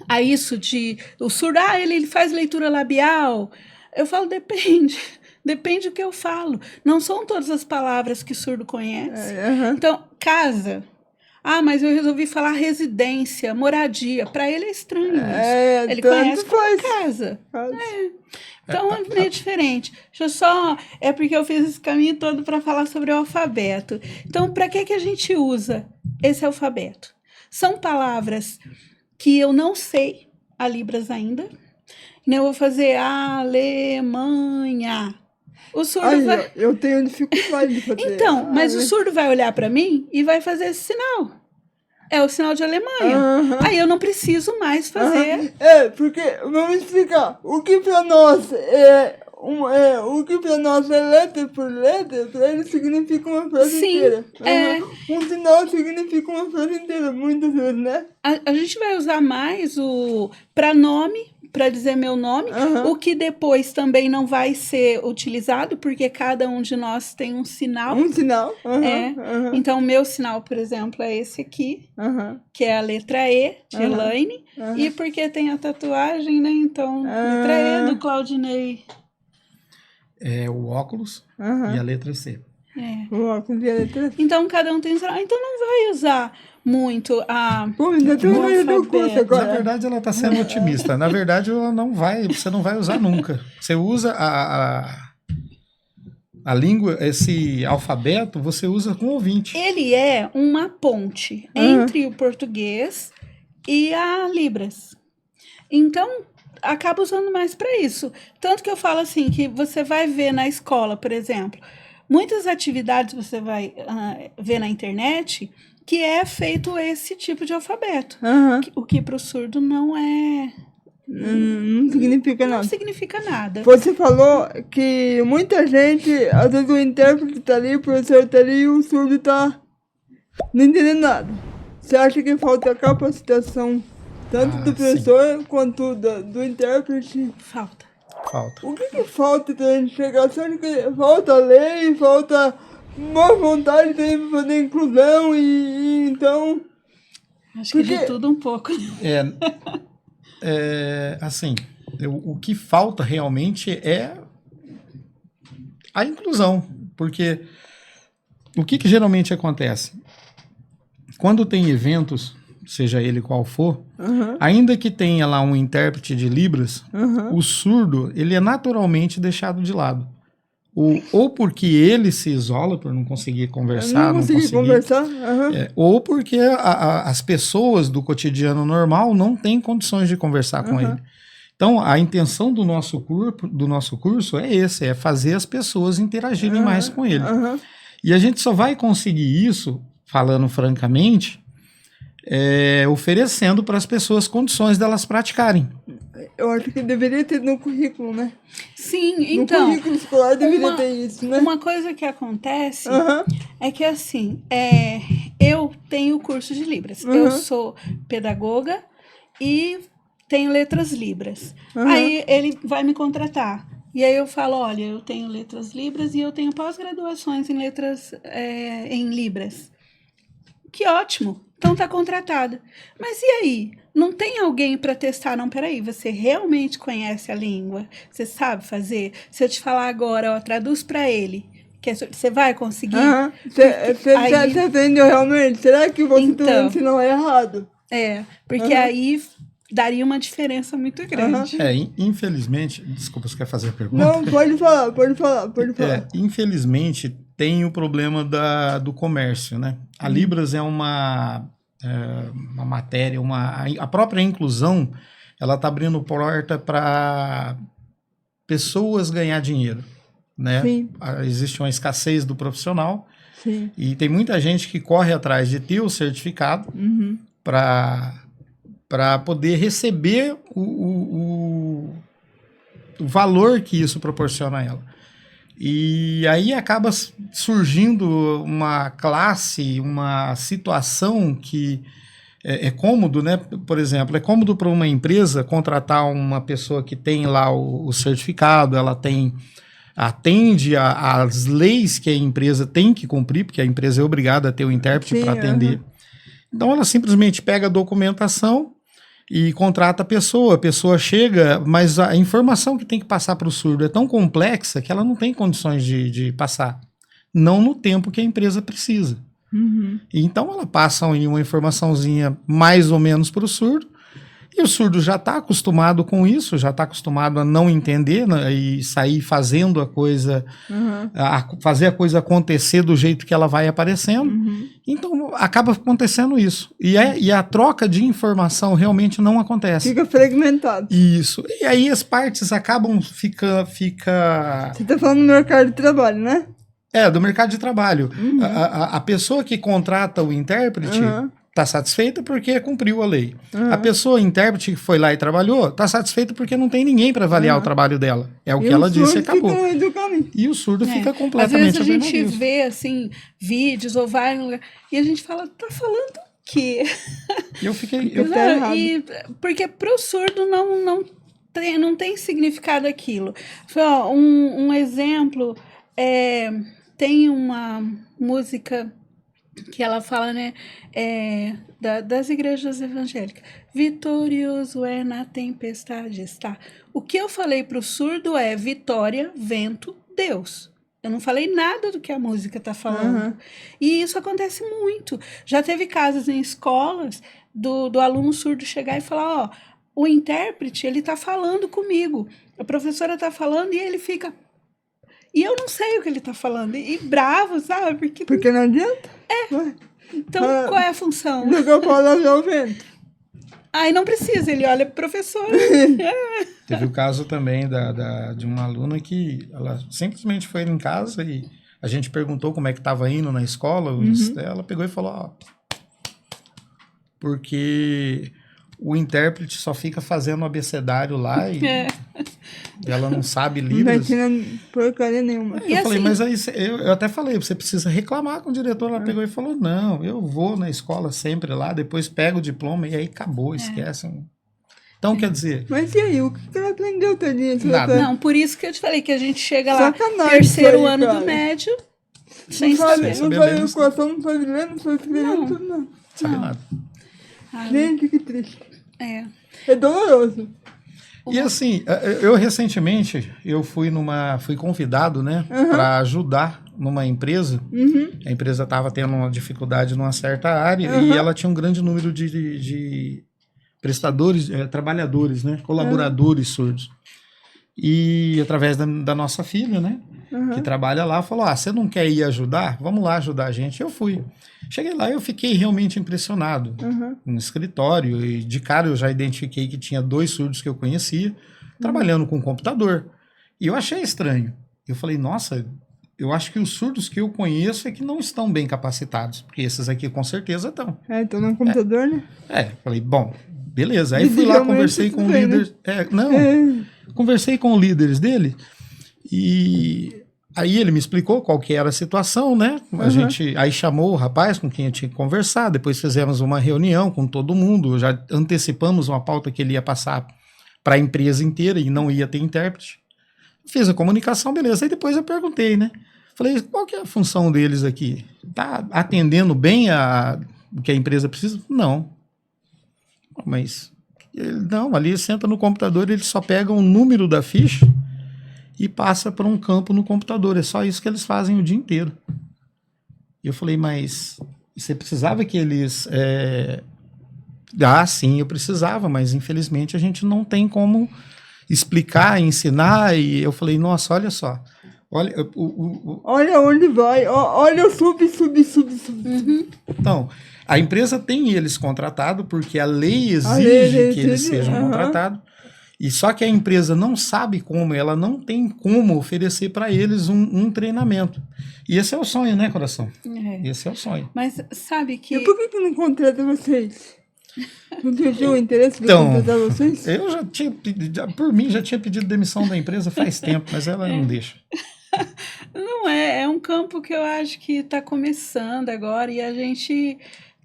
a isso de... O surdo, ele faz leitura labial. Eu falo, depende. Depende do que eu falo. Não são todas as palavras que surdo conhece. Então, casa. Mas eu resolvi falar residência, moradia. Para ele é estranho isso. Ele conhece como casa. Então, é meio diferente. Deixa eu só... É porque eu fiz esse caminho todo para falar sobre o alfabeto. Então, para que a gente usa esse alfabeto? São palavras que eu não sei a Libras ainda. Eu vou fazer Alemanha. O surdo vai...
Eu tenho dificuldade de fazer.
Então, mas o surdo vai olhar para mim e vai fazer esse sinal. É o sinal de Alemanha. Aí eu não preciso mais fazer.
Porque, vamos explicar, o que para nós o que para nós é letra por letra, para ele significa uma frase inteira. Um sinal significa uma frase inteira, muitas vezes, né?
A gente vai usar mais o pronome, para dizer meu nome, o que depois também não vai ser utilizado, porque cada um de nós tem um sinal.
Um sinal.
Então, o meu sinal, por exemplo, é esse aqui, que é a letra E, de Elaine, e porque tem a tatuagem, né? Então, letra E do Claudinei.
É o óculos e a letra C.
O óculos e a letra C.
Então, cada um tem sinal. Então, não vai usar muito a...
Na verdade, ela está sendo otimista. Na verdade, você não vai usar nunca. Você usa a língua, esse alfabeto, você usa com ouvinte.
Ele é uma ponte entre o português e a Libras. Então, acaba usando mais para isso. Tanto que eu falo assim, que você vai ver na escola, por exemplo, muitas atividades você vai ver na internet... que é feito esse tipo de alfabeto. O que para o surdo não é...
Não significa nada.
Não significa nada.
Você falou que muita gente, às vezes o intérprete está ali, o professor está ali e o surdo está não entendendo nada. Você acha que falta capacitação tanto do professor quanto do intérprete?
Falta.
O que falta para a gente chegar? Você acha que falta lei, falta... boa vontade de fazer inclusão e então...
Acho que de tudo um pouco.
Assim, o que falta realmente é a inclusão, porque o que geralmente acontece? Quando tem eventos, seja ele qual for, ainda que tenha lá um intérprete de Libras, o surdo, ele é naturalmente deixado de lado. Ou porque ele se isola por não conseguir conversar, ou porque as pessoas do cotidiano normal não têm condições de conversar com ele. Então, a intenção do nosso curso é fazer as pessoas interagirem mais com ele. E a gente só vai conseguir isso, falando francamente, oferecendo para as pessoas condições delas praticarem.
Eu acho que deveria ter no currículo, né?
Sim, então...
No currículo escolar deveria ter isso, né?
Uma coisa que acontece é que, assim, eu tenho curso de Libras. Eu sou pedagoga e tenho letras Libras. Aí ele vai me contratar. E aí eu falo, olha, eu tenho letras Libras e eu tenho pós-graduações em letras em Libras. Que ótimo! Então tá contratada. Mas e aí? Não tem alguém para testar? Não, peraí, você realmente conhece a língua? Você sabe fazer? Se eu te falar agora, traduz para ele. Você vai conseguir?
Você entendeu realmente? Será que você está ensinando errado?
Porque aí daria uma diferença muito grande.
Infelizmente... Desculpa, você quer fazer a pergunta?
Não, pode falar.
Infelizmente, tem o problema do comércio, né? A Libras é uma matéria, a própria inclusão, ela está abrindo porta para pessoas ganhar dinheiro, né?
Sim.
Existe uma escassez do profissional.
Sim.
E tem muita gente que corre atrás de ter o certificado para poder receber o valor que isso proporciona a ela. E aí acaba surgindo uma classe, uma situação que é cômodo, né? Por exemplo, é cômodo para uma empresa contratar uma pessoa que tem lá o certificado, ela atende às leis que a empresa tem que cumprir, porque a empresa é obrigada a ter o intérprete para atender. Então ela simplesmente pega a documentação e contrata a pessoa chega, mas a informação que tem que passar para o surdo é tão complexa que ela não tem condições de passar, não no tempo que a empresa precisa. Então ela passa uma informaçãozinha mais ou menos para o surdo, e o surdo já está acostumado com isso, já está acostumado a não entender, né, e sair fazendo a coisa, fazer a coisa acontecer do jeito que ela vai aparecendo. Então acaba acontecendo isso. E a troca de informação realmente não acontece.
Fica fragmentado.
Isso. E aí as partes acabam fica.
Você está falando do mercado de trabalho, né?
Do mercado de trabalho. A pessoa que contrata o intérprete está satisfeita porque cumpriu a lei. A pessoa, intérprete que foi lá e trabalhou, está satisfeita porque não tem ninguém para avaliar o trabalho dela. É o que ela disse e acabou. E o surdo fica completamente
às vezes a gente vê, assim, vídeos ou vai no lugar, e a gente fala, tá falando o quê?
Eu fiquei...
Porque pro surdo não tem significado aquilo. Um exemplo, tem uma música que ela fala, né, das igrejas evangélicas. Vitorioso é na tempestade está. O que eu falei para o surdo é vitória, vento, Deus. Eu não falei nada do que a música está falando. E isso acontece muito. Já teve casos em escolas do aluno surdo chegar e falar, o intérprete, ele está falando comigo. A professora está falando e ele fica... E eu não sei o que ele está falando. E bravo, sabe?
Porque não adianta.
Então, qual é a função?
Jogar palavra ao vento.
Aí não precisa, ele olha pro professor.
Teve o caso também de uma aluna que ela simplesmente foi em casa e a gente perguntou como é que estava indo na escola. Ela pegou e falou, porque o intérprete só fica fazendo abecedário lá e ela não sabe Libras.
Não vai tirando porcaria nenhuma.
Eu falei, mas aí eu até falei, você precisa reclamar com o diretor. Ela pegou e falou, não, eu vou na escola sempre lá, depois pego o diploma e aí acabou, esquece. Então, quer dizer...
Mas e aí, o que ela aprendeu, tadinha?
Nada.
Não, por isso que eu te falei que a gente chega lá,
Sacanagem,
terceiro ano do médio, sem saber.
Não sabe equação, não sabe ler, não sabe escrever, tudo não.
Sabe nada.
Gente, que triste.
É
doloroso.
E assim, eu recentemente, fui convidado, né, para ajudar numa empresa. A empresa estava tendo uma dificuldade numa certa área e ela tinha um grande número de prestadores, trabalhadores, né, colaboradores surdos. E através da nossa filha, né, que trabalha lá, falou, você não quer ir ajudar? Vamos lá ajudar a gente. Eu fui. Cheguei lá e eu fiquei realmente impressionado. No escritório, e de cara eu já identifiquei que tinha 2 surdos que eu conhecia, trabalhando com computador. E eu achei estranho. Eu falei, nossa, eu acho que os surdos que eu conheço é que não estão bem capacitados, porque esses aqui com certeza estão.
Estão no computador, né?
Falei, bom, beleza. Aí fui lá, conversei com o líder. Conversei com os líderes dele e aí ele me explicou qual que era a situação, né? A gente aí chamou o rapaz com quem eu tinha que conversar, depois fizemos uma reunião com todo mundo, já antecipamos uma pauta que ele ia passar para a empresa inteira e não ia ter intérprete. Fiz a comunicação, beleza. Aí depois eu perguntei, né? Falei, qual que é a função deles aqui? Tá atendendo bem o que a empresa precisa? Não. Mas... Não, ali senta no computador, ele só pega o número da ficha e passa para um campo no computador. É só isso que eles fazem o dia inteiro. E eu falei, mas você precisava que eles... sim, eu precisava, mas infelizmente a gente não tem como explicar, ensinar. E eu falei, nossa, olha só, Olha,
Olha onde vai, olha o sub.
Então, a empresa tem eles contratados porque a lei exige
A lei
que eles
exige,
sejam contratados. E só que a empresa não sabe como, ela não tem como oferecer para eles um treinamento. E esse é o sonho, né, coração? Esse é o sonho.
Mas sabe que...
E por que não contrata vocês? Não tinha o interesse de
Então,
contratar vocês?
Eu já tinha pedido, por mim, já tinha pedido demissão da empresa faz tempo, mas ela não deixa.
Não é um campo que eu acho que está começando agora e a gente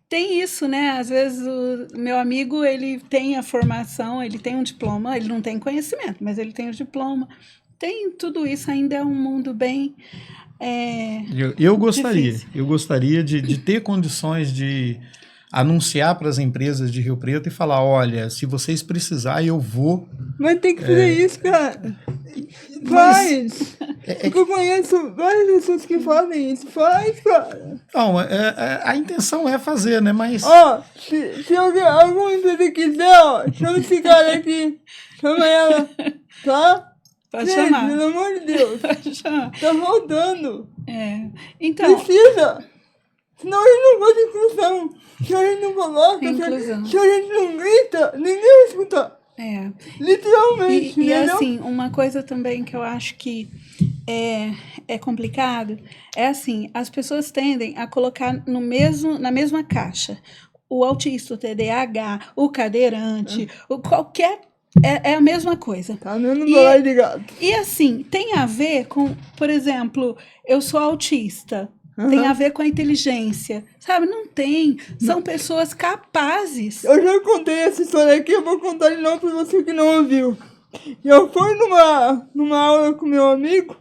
tem isso, né? Às vezes o meu amigo, ele tem a formação, ele tem um diploma, ele não tem conhecimento, mas ele tem o diploma. Tem tudo isso, ainda é um mundo bem
Eu gostaria,
difícil.
eu gostaria de ter condições de anunciar para as empresas de Rio Preto e falar, olha, se vocês precisarem, eu vou.
Mas tem que fazer isso, cara. Faz! Porque eu conheço várias pessoas que fazem isso. Faz, cara.
Não, a intenção é fazer, né? Mas.
Ó, se alguma empresa quiser, ó, chama esse cara aqui. Chama ela, tá?
Pode
Gente,
chamar.
pelo amor de Deus.
Pode chamar.
Tá faltando.
Então,
Precisa. Senão a gente não faz inclusão. Se a gente não coloca,
Inclusão.
se a gente não grita, ninguém vai escutar. Literalmente,
E
entendeu?
assim, uma coisa também que eu acho que é complicado é assim, as pessoas tendem a colocar na mesma caixa o autista, o TDAH, o cadeirante, qualquer... É a mesma coisa.
Tá dando bola ligado.
E assim, tem a ver com, por exemplo, eu sou autista. Tem a ver com a inteligência, sabe? Não tem. São pessoas capazes.
Eu já contei essa história aqui, eu vou contar de novo para você que não ouviu. Eu fui numa aula com meu amigo,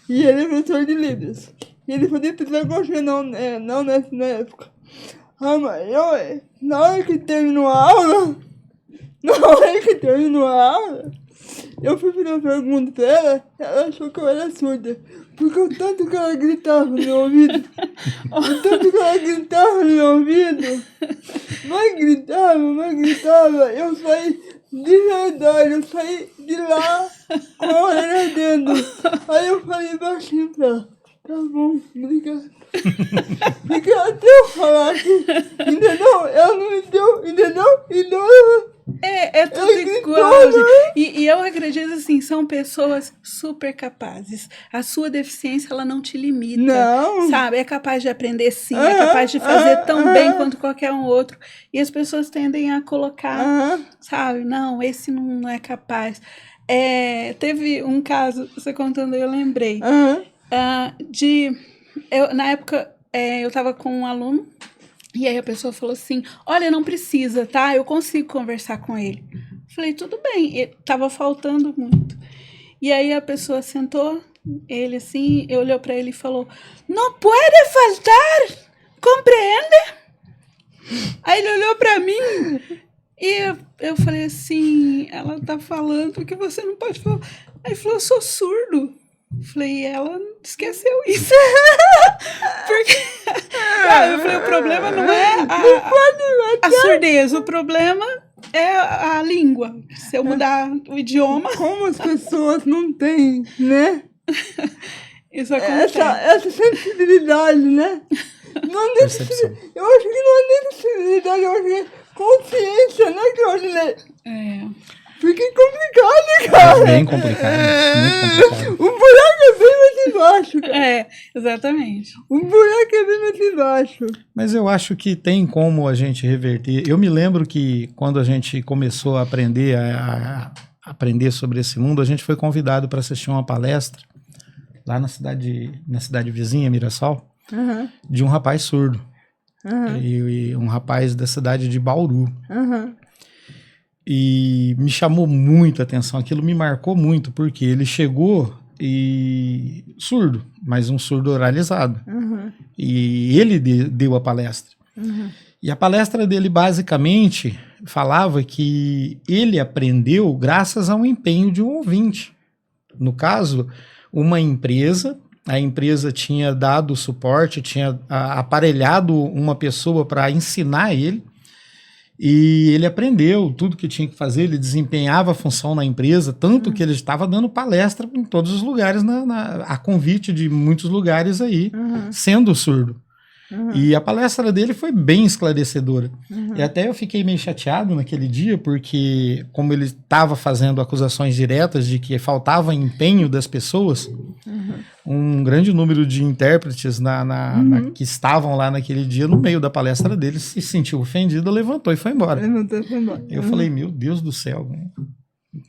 e ele é professor de Libras. E ele fazia pedagogia não nessa época. Mas na hora que terminou a aula, eu fui fazer uma pergunta pra ela achou que eu era surda. Porque o tanto que ela gritava no meu ouvido, mas gritava, eu saí de verdade, eu saí de lá com a orelha dentro. Aí eu falei baixinho pra ela, tá bom, obrigado. Porque até eu falar aqui, entendeu? Ela não me deu, entendeu? Então
É tudo igual, gente. E eu acredito assim, são pessoas super capazes. A sua deficiência, ela não te limita.
Não.
Sabe? É capaz de aprender sim, é capaz de fazer tão bem quanto qualquer um outro. E as pessoas tendem a colocar, sabe? Não, esse não é capaz. Teve um caso, você contando, eu lembrei. Na época, eu estava com um aluno. E aí a pessoa falou assim, olha, não precisa, tá? Eu consigo conversar com ele. Falei, tudo bem. E tava faltando muito. E aí a pessoa sentou, ele assim, olhou para ele e falou, não pode faltar, compreende? Aí ele olhou para mim e eu falei assim, ela tá falando que você não pode falar. Aí ele falou, eu sou surdo. Falei, ela esqueceu isso. Porque eu falei, o problema não é a surdez, o problema é a língua. Se eu mudar o idioma...
Como as pessoas não têm, né?
Isso acontece.
Essa sensibilidade, né? Não necessidade. Eu acho que não é nem sensibilidade, eu acho que é consciência, né, Claudinei? Fica complicado, cara.
É bem complicado, muito complicado.
O buraco é bem mais embaixo, cara.
Exatamente.
O buraco é bem mais embaixo.
Mas eu acho que tem como a gente reverter. Eu me lembro que quando a gente começou a aprender aprender sobre esse mundo, a gente foi convidado para assistir uma palestra lá na cidade vizinha, Mirassol, de um rapaz surdo. E um rapaz da cidade de Bauru. E me chamou muito a atenção, aquilo me marcou muito, porque ele chegou surdo, mas um surdo oralizado. E ele deu a palestra. E a palestra dele basicamente falava que ele aprendeu graças a um empenho de um ouvinte. No caso, uma empresa, a empresa tinha dado suporte, tinha aparelhado uma pessoa para ensinar ele. E ele aprendeu tudo que tinha que fazer, ele desempenhava a função na empresa, tanto que ele estava dando palestra em todos os lugares, a convite de muitos lugares aí, sendo surdo. E a palestra dele foi bem esclarecedora. E até eu fiquei meio chateado naquele dia, porque como ele estava fazendo acusações diretas de que faltava empenho das pessoas, um grande número de intérpretes que estavam lá naquele dia, no meio da palestra dele, se sentiu ofendido, levantou e foi embora. Eu falei, meu Deus do céu,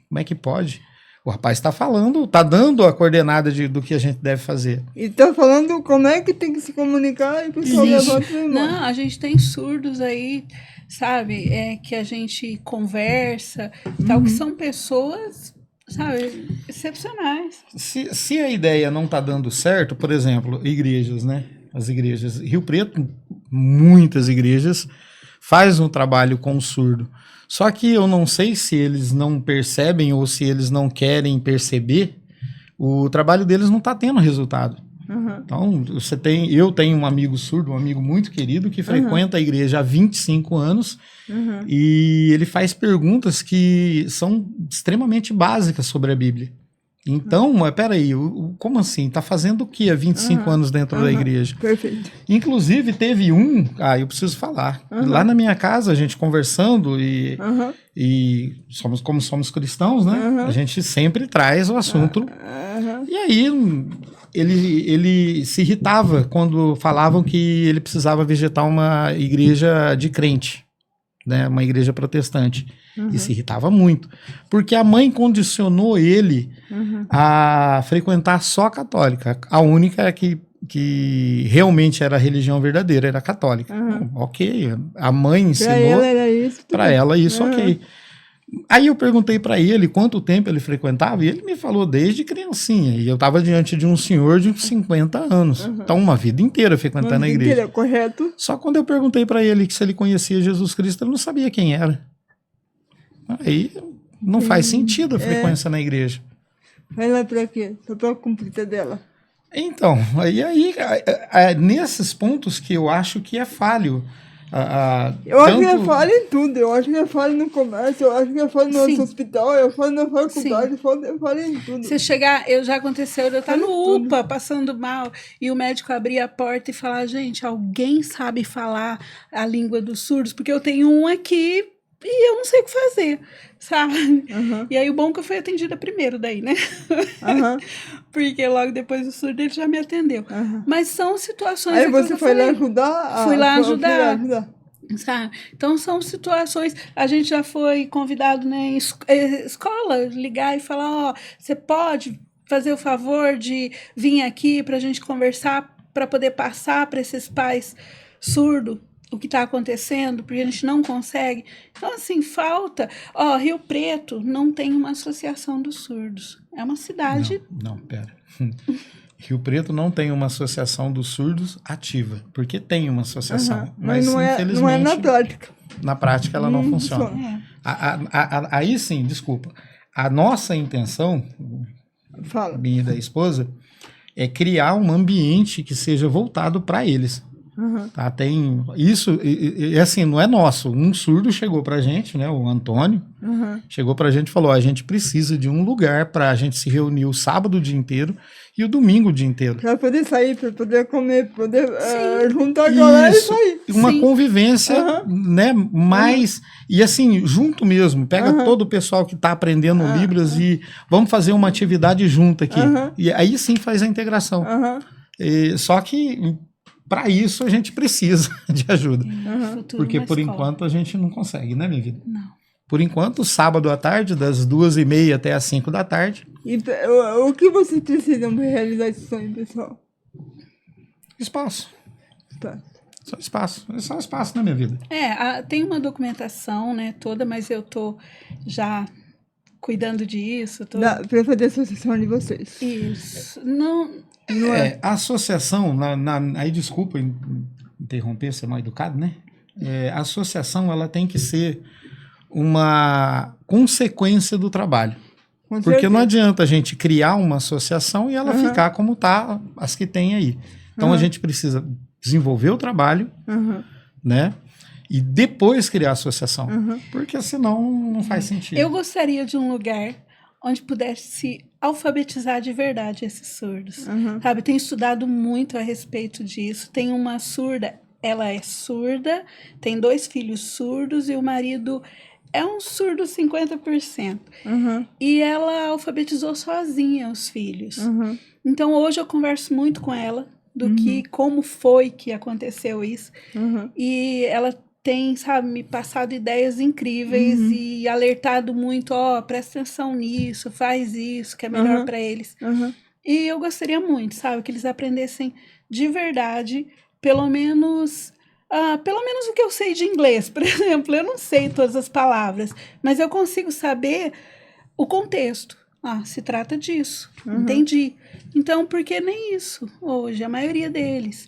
como é que pode? O rapaz está falando, está dando a coordenada do que a gente deve fazer.
E está falando como é que tem que se comunicar e o pessoal levanta e vai embora.
Não, a gente tem surdos aí, sabe, que a gente conversa, tal, que são pessoas, sabe, excepcionais.
Se a ideia não está dando certo, por exemplo, igrejas, né? As igrejas, Rio Preto, muitas igrejas faz um trabalho com o surdo. Só que eu não sei se eles não percebem ou se eles não querem perceber, o trabalho deles não está tendo resultado. Então, eu tenho um amigo surdo, um amigo muito querido, que frequenta a igreja há 25 anos e ele faz perguntas que são extremamente básicas sobre a Bíblia. Então, mas peraí, como assim? Tá fazendo o que há 25 anos dentro da igreja?
Perfeito.
Inclusive, teve eu preciso falar. Lá na minha casa, a gente conversando e como somos cristãos, né? A gente sempre traz o assunto. E aí, ele se irritava quando falavam que ele precisava visitar uma igreja de crente, né? Uma igreja protestante. E se irritava muito. Porque a mãe condicionou ele a frequentar só a católica. A única que realmente era a religião verdadeira, era a católica. Ok, a mãe ensinou. Para ela isso, ok. Aí eu perguntei para ele quanto tempo ele frequentava, e ele me falou desde criancinha. E eu estava diante de um senhor de uns 50 anos. Então, uma vida inteira frequentando a igreja.
Correto.
Só quando eu perguntei para ele se ele conhecia Jesus Cristo, ele não sabia quem era. Aí não faz sentido a frequência na igreja.
Vai lá para quê? Só para a cúmplice dela.
Então, nesses pontos que eu acho que é falho.
Eu acho que é falho em tudo. Eu acho que é falho no comércio, eu acho que é falho no nosso hospital, eu falo na faculdade, é falho em tudo.
Você chegar, já aconteceu, eu estar no UPA, passando mal, e o médico abrir a porta e falar, gente, alguém sabe falar a língua dos surdos? Porque eu tenho um aqui e eu não sei o que fazer, sabe? E aí o bom que eu fui atendida primeiro daí, né? Porque logo depois do surdo ele já me atendeu. Mas são situações...
Aí você foi lá ajudar?
Fui lá ajudar. Sabe? Então são situações, a gente já foi convidado, né, em escola, ligar e falar, você pode fazer o favor de vir aqui para a gente conversar, para poder passar para esses pais surdos o que está acontecendo, porque a gente não consegue. Então, assim, falta... Rio Preto não tem uma associação dos surdos. É uma cidade...
Não, pera. Rio Preto não tem uma associação dos surdos ativa, porque tem uma associação. Mas infelizmente,
não é na prática.
Na prática, ela não funciona. Aí sim, desculpa. A nossa intenção, minha e da esposa, é criar um ambiente que seja voltado para eles. Tá, tem isso, e assim, não é nosso. Um surdo chegou pra gente, né, o Antônio, chegou pra gente e falou, a gente precisa de um lugar pra gente se reunir o sábado o dia inteiro e o domingo o dia inteiro.
Pra poder sair, pra poder comer, poder juntar a galera e sair.
Uma convivência, né, mais, e assim, junto mesmo, pega todo o pessoal que tá aprendendo Libras e vamos fazer uma atividade junto aqui. E aí sim faz a integração. Só que... Para isso, a gente precisa de ajuda. Porque, por enquanto, a gente não consegue, né, minha vida?
Não.
Por enquanto, sábado à tarde, das 2h30 até as 5 da tarde.
E o que vocês precisam para realizar esse sonho, pessoal?
Espaço.
Tá.
Só espaço. É só espaço na minha vida.
Tem uma documentação, né, toda, mas eu tô já cuidando disso.
Para fazer a associação de vocês.
Isso. Não...
A associação, aí desculpa interromper, ser mal educado, né? A associação ela tem que ser uma consequência do trabalho. Porque não adianta a gente criar uma associação e ela ficar como tá as que tem aí. Então a gente precisa desenvolver o trabalho, né? e depois criar a associação. Porque senão não faz sentido.
Eu gostaria de um lugar onde pudesse alfabetizar de verdade esses surdos. Sabe, tenho estudado muito a respeito disso. Tem uma surda, ela é surda, tem 2 filhos surdos e o marido é um surdo 50%. E ela alfabetizou sozinha os filhos. Então hoje eu converso muito com ela do que, como foi que aconteceu isso. E ela tem, sabe, me passado ideias incríveis e alertado muito, presta atenção nisso, faz isso, que é melhor para eles. E eu gostaria muito, sabe, que eles aprendessem de verdade, pelo menos o que eu sei de inglês, por exemplo. Eu não sei todas as palavras, mas eu consigo saber o contexto. Se trata disso, entendi. Então, por que nem isso hoje? A maioria deles.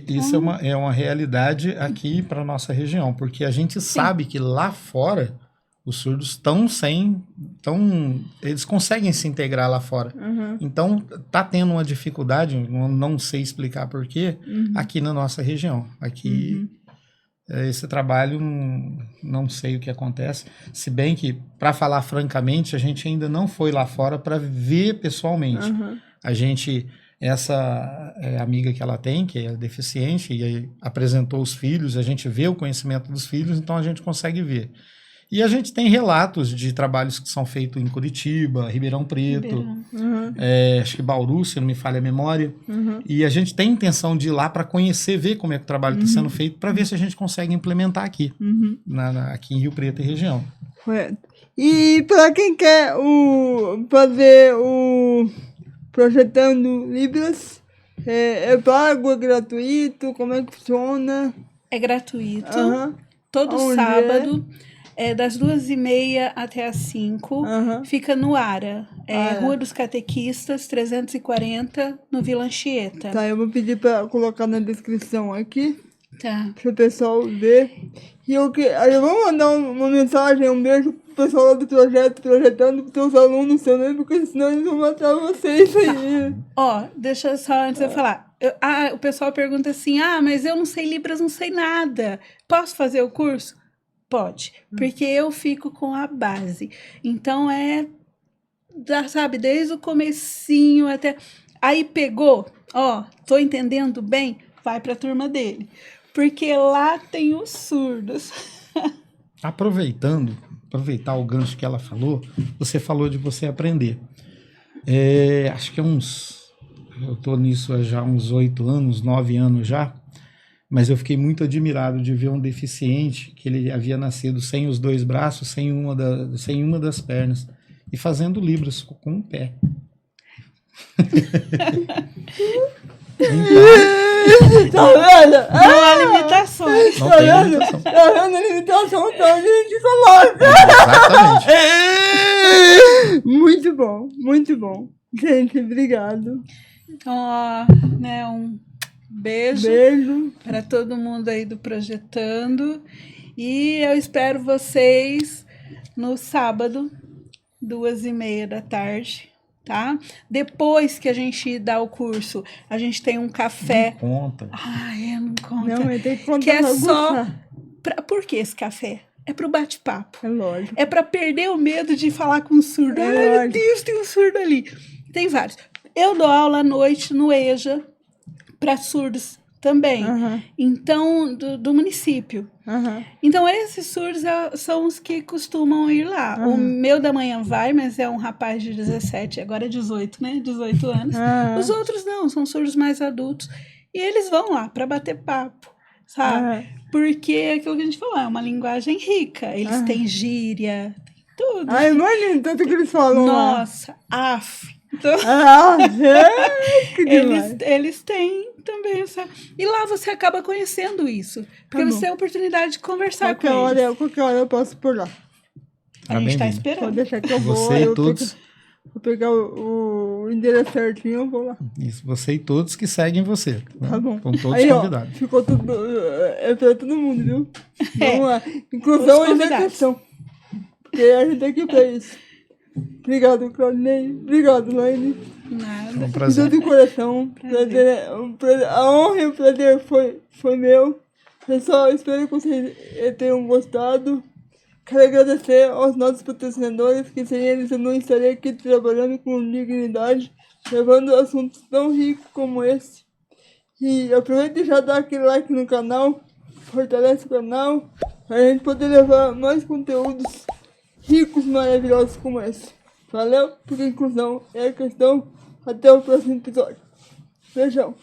Isso é uma realidade aqui para a nossa região, porque a gente sabe que lá fora os surdos eles conseguem se integrar lá fora. Então, tá tendo uma dificuldade, não sei explicar por quê, aqui na nossa região. Aqui, esse trabalho, não sei o que acontece, se bem que, para falar francamente, a gente ainda não foi lá fora para ver pessoalmente. A gente, essa amiga que ela tem, que é deficiente, e aí apresentou os filhos, a gente vê o conhecimento dos filhos, então a gente consegue ver. E a gente tem relatos de trabalhos que são feitos em Curitiba, Ribeirão Preto, acho que Bauru, se não me falha a memória. E a gente tem intenção de ir lá para conhecer, ver como é que o trabalho está sendo feito, para ver se a gente consegue implementar aqui, aqui em Rio Preto e região.
Correto. E para quem quer fazer o Projetando Libras, é pago, é gratuito? Como é que funciona?
É gratuito, todo sábado. Das 2h30 até as 5, fica no Ara, Rua dos Catequistas, 340, no Vila Anchieta.
Tá, eu vou pedir para colocar na descrição aqui,
Tá.
para o pessoal ver. E eu vou mandar uma mensagem, um beijo pro pessoal lá do projeto, projetando pros seus alunos também, porque senão eles vão matar vocês aí.
Deixa só antes eu falar. O pessoal pergunta assim, mas eu não sei Libras, não sei nada. Posso fazer o curso? Pode, porque eu fico com a base. Então, sabe, desde o comecinho até... Aí pegou, tô entendendo bem, vai para a turma dele. Porque lá tem os surdos.
Aproveitar o gancho que ela falou, você falou de você aprender. Acho que eu tô nisso há já uns 8 anos, 9 anos já, mas eu fiquei muito admirado de ver um deficiente que ele havia nascido sem os 2 braços, sem uma das pernas, e fazendo Libras com um pé.
Tá vendo?
Não há limitações.
Não tem limitação.
Tá vendo a limitação, então a gente coloca.
Exatamente.
Muito bom, muito bom. Gente, obrigado.
Então, um beijo para todo mundo aí do Projetando. E eu espero vocês no sábado, 2h30 da tarde, tá? Depois que a gente dá o curso, a gente tem um café.
Não conta.
Não conta.
Não, mas tem que contar.
Que é só... Por que esse café? É pro bate-papo.
É lógico.
É para perder o medo de falar com o surdo. Meu Deus, tem um surdo ali. Tem vários. Eu dou aula à noite no EJA para surdos também. Então, do município. Então, esses surdos são os que costumam ir lá. O meu da manhã vai, mas é um rapaz de 17, agora é 18, né? 18 anos. Os outros não, são surdos mais adultos. E eles vão lá para bater papo, sabe? Porque é aquilo que a gente falou, é uma linguagem rica. Eles têm gíria, tem tudo.
Imagina tanto que eles falam.
Nossa, Então, eles têm também essa... E lá você acaba conhecendo isso. Porque você tem a oportunidade de conversar com eles.
Qualquer hora eu passo por lá.
A gente está esperando.
Pode deixar que eu vou.
Você e todos...
Vou pegar o endereço certinho, eu vou lá.
Isso, você e todos que seguem você. Né?
Tá bom.
Estão todos
aí,
convidados.
Ficou tudo... É pra todo mundo, viu? Vamos lá. Inclusão e educação. Porque a gente tá aqui pra isso. Obrigado, Claudinei. Obrigado, Laine.
Nada.
É um prazer.
De todo o coração. A honra e o prazer foi meu. Pessoal, espero que vocês tenham gostado. Quero agradecer aos nossos patrocinadores, que sem eles eu não estaria aqui trabalhando com dignidade, levando assuntos tão ricos como esse. E aproveita e já dá aquele like no canal, fortalece o canal, para a gente poder levar mais conteúdos ricos, maravilhosos como esse. Valeu, porque inclusão é a questão. Até o próximo episódio. Beijão.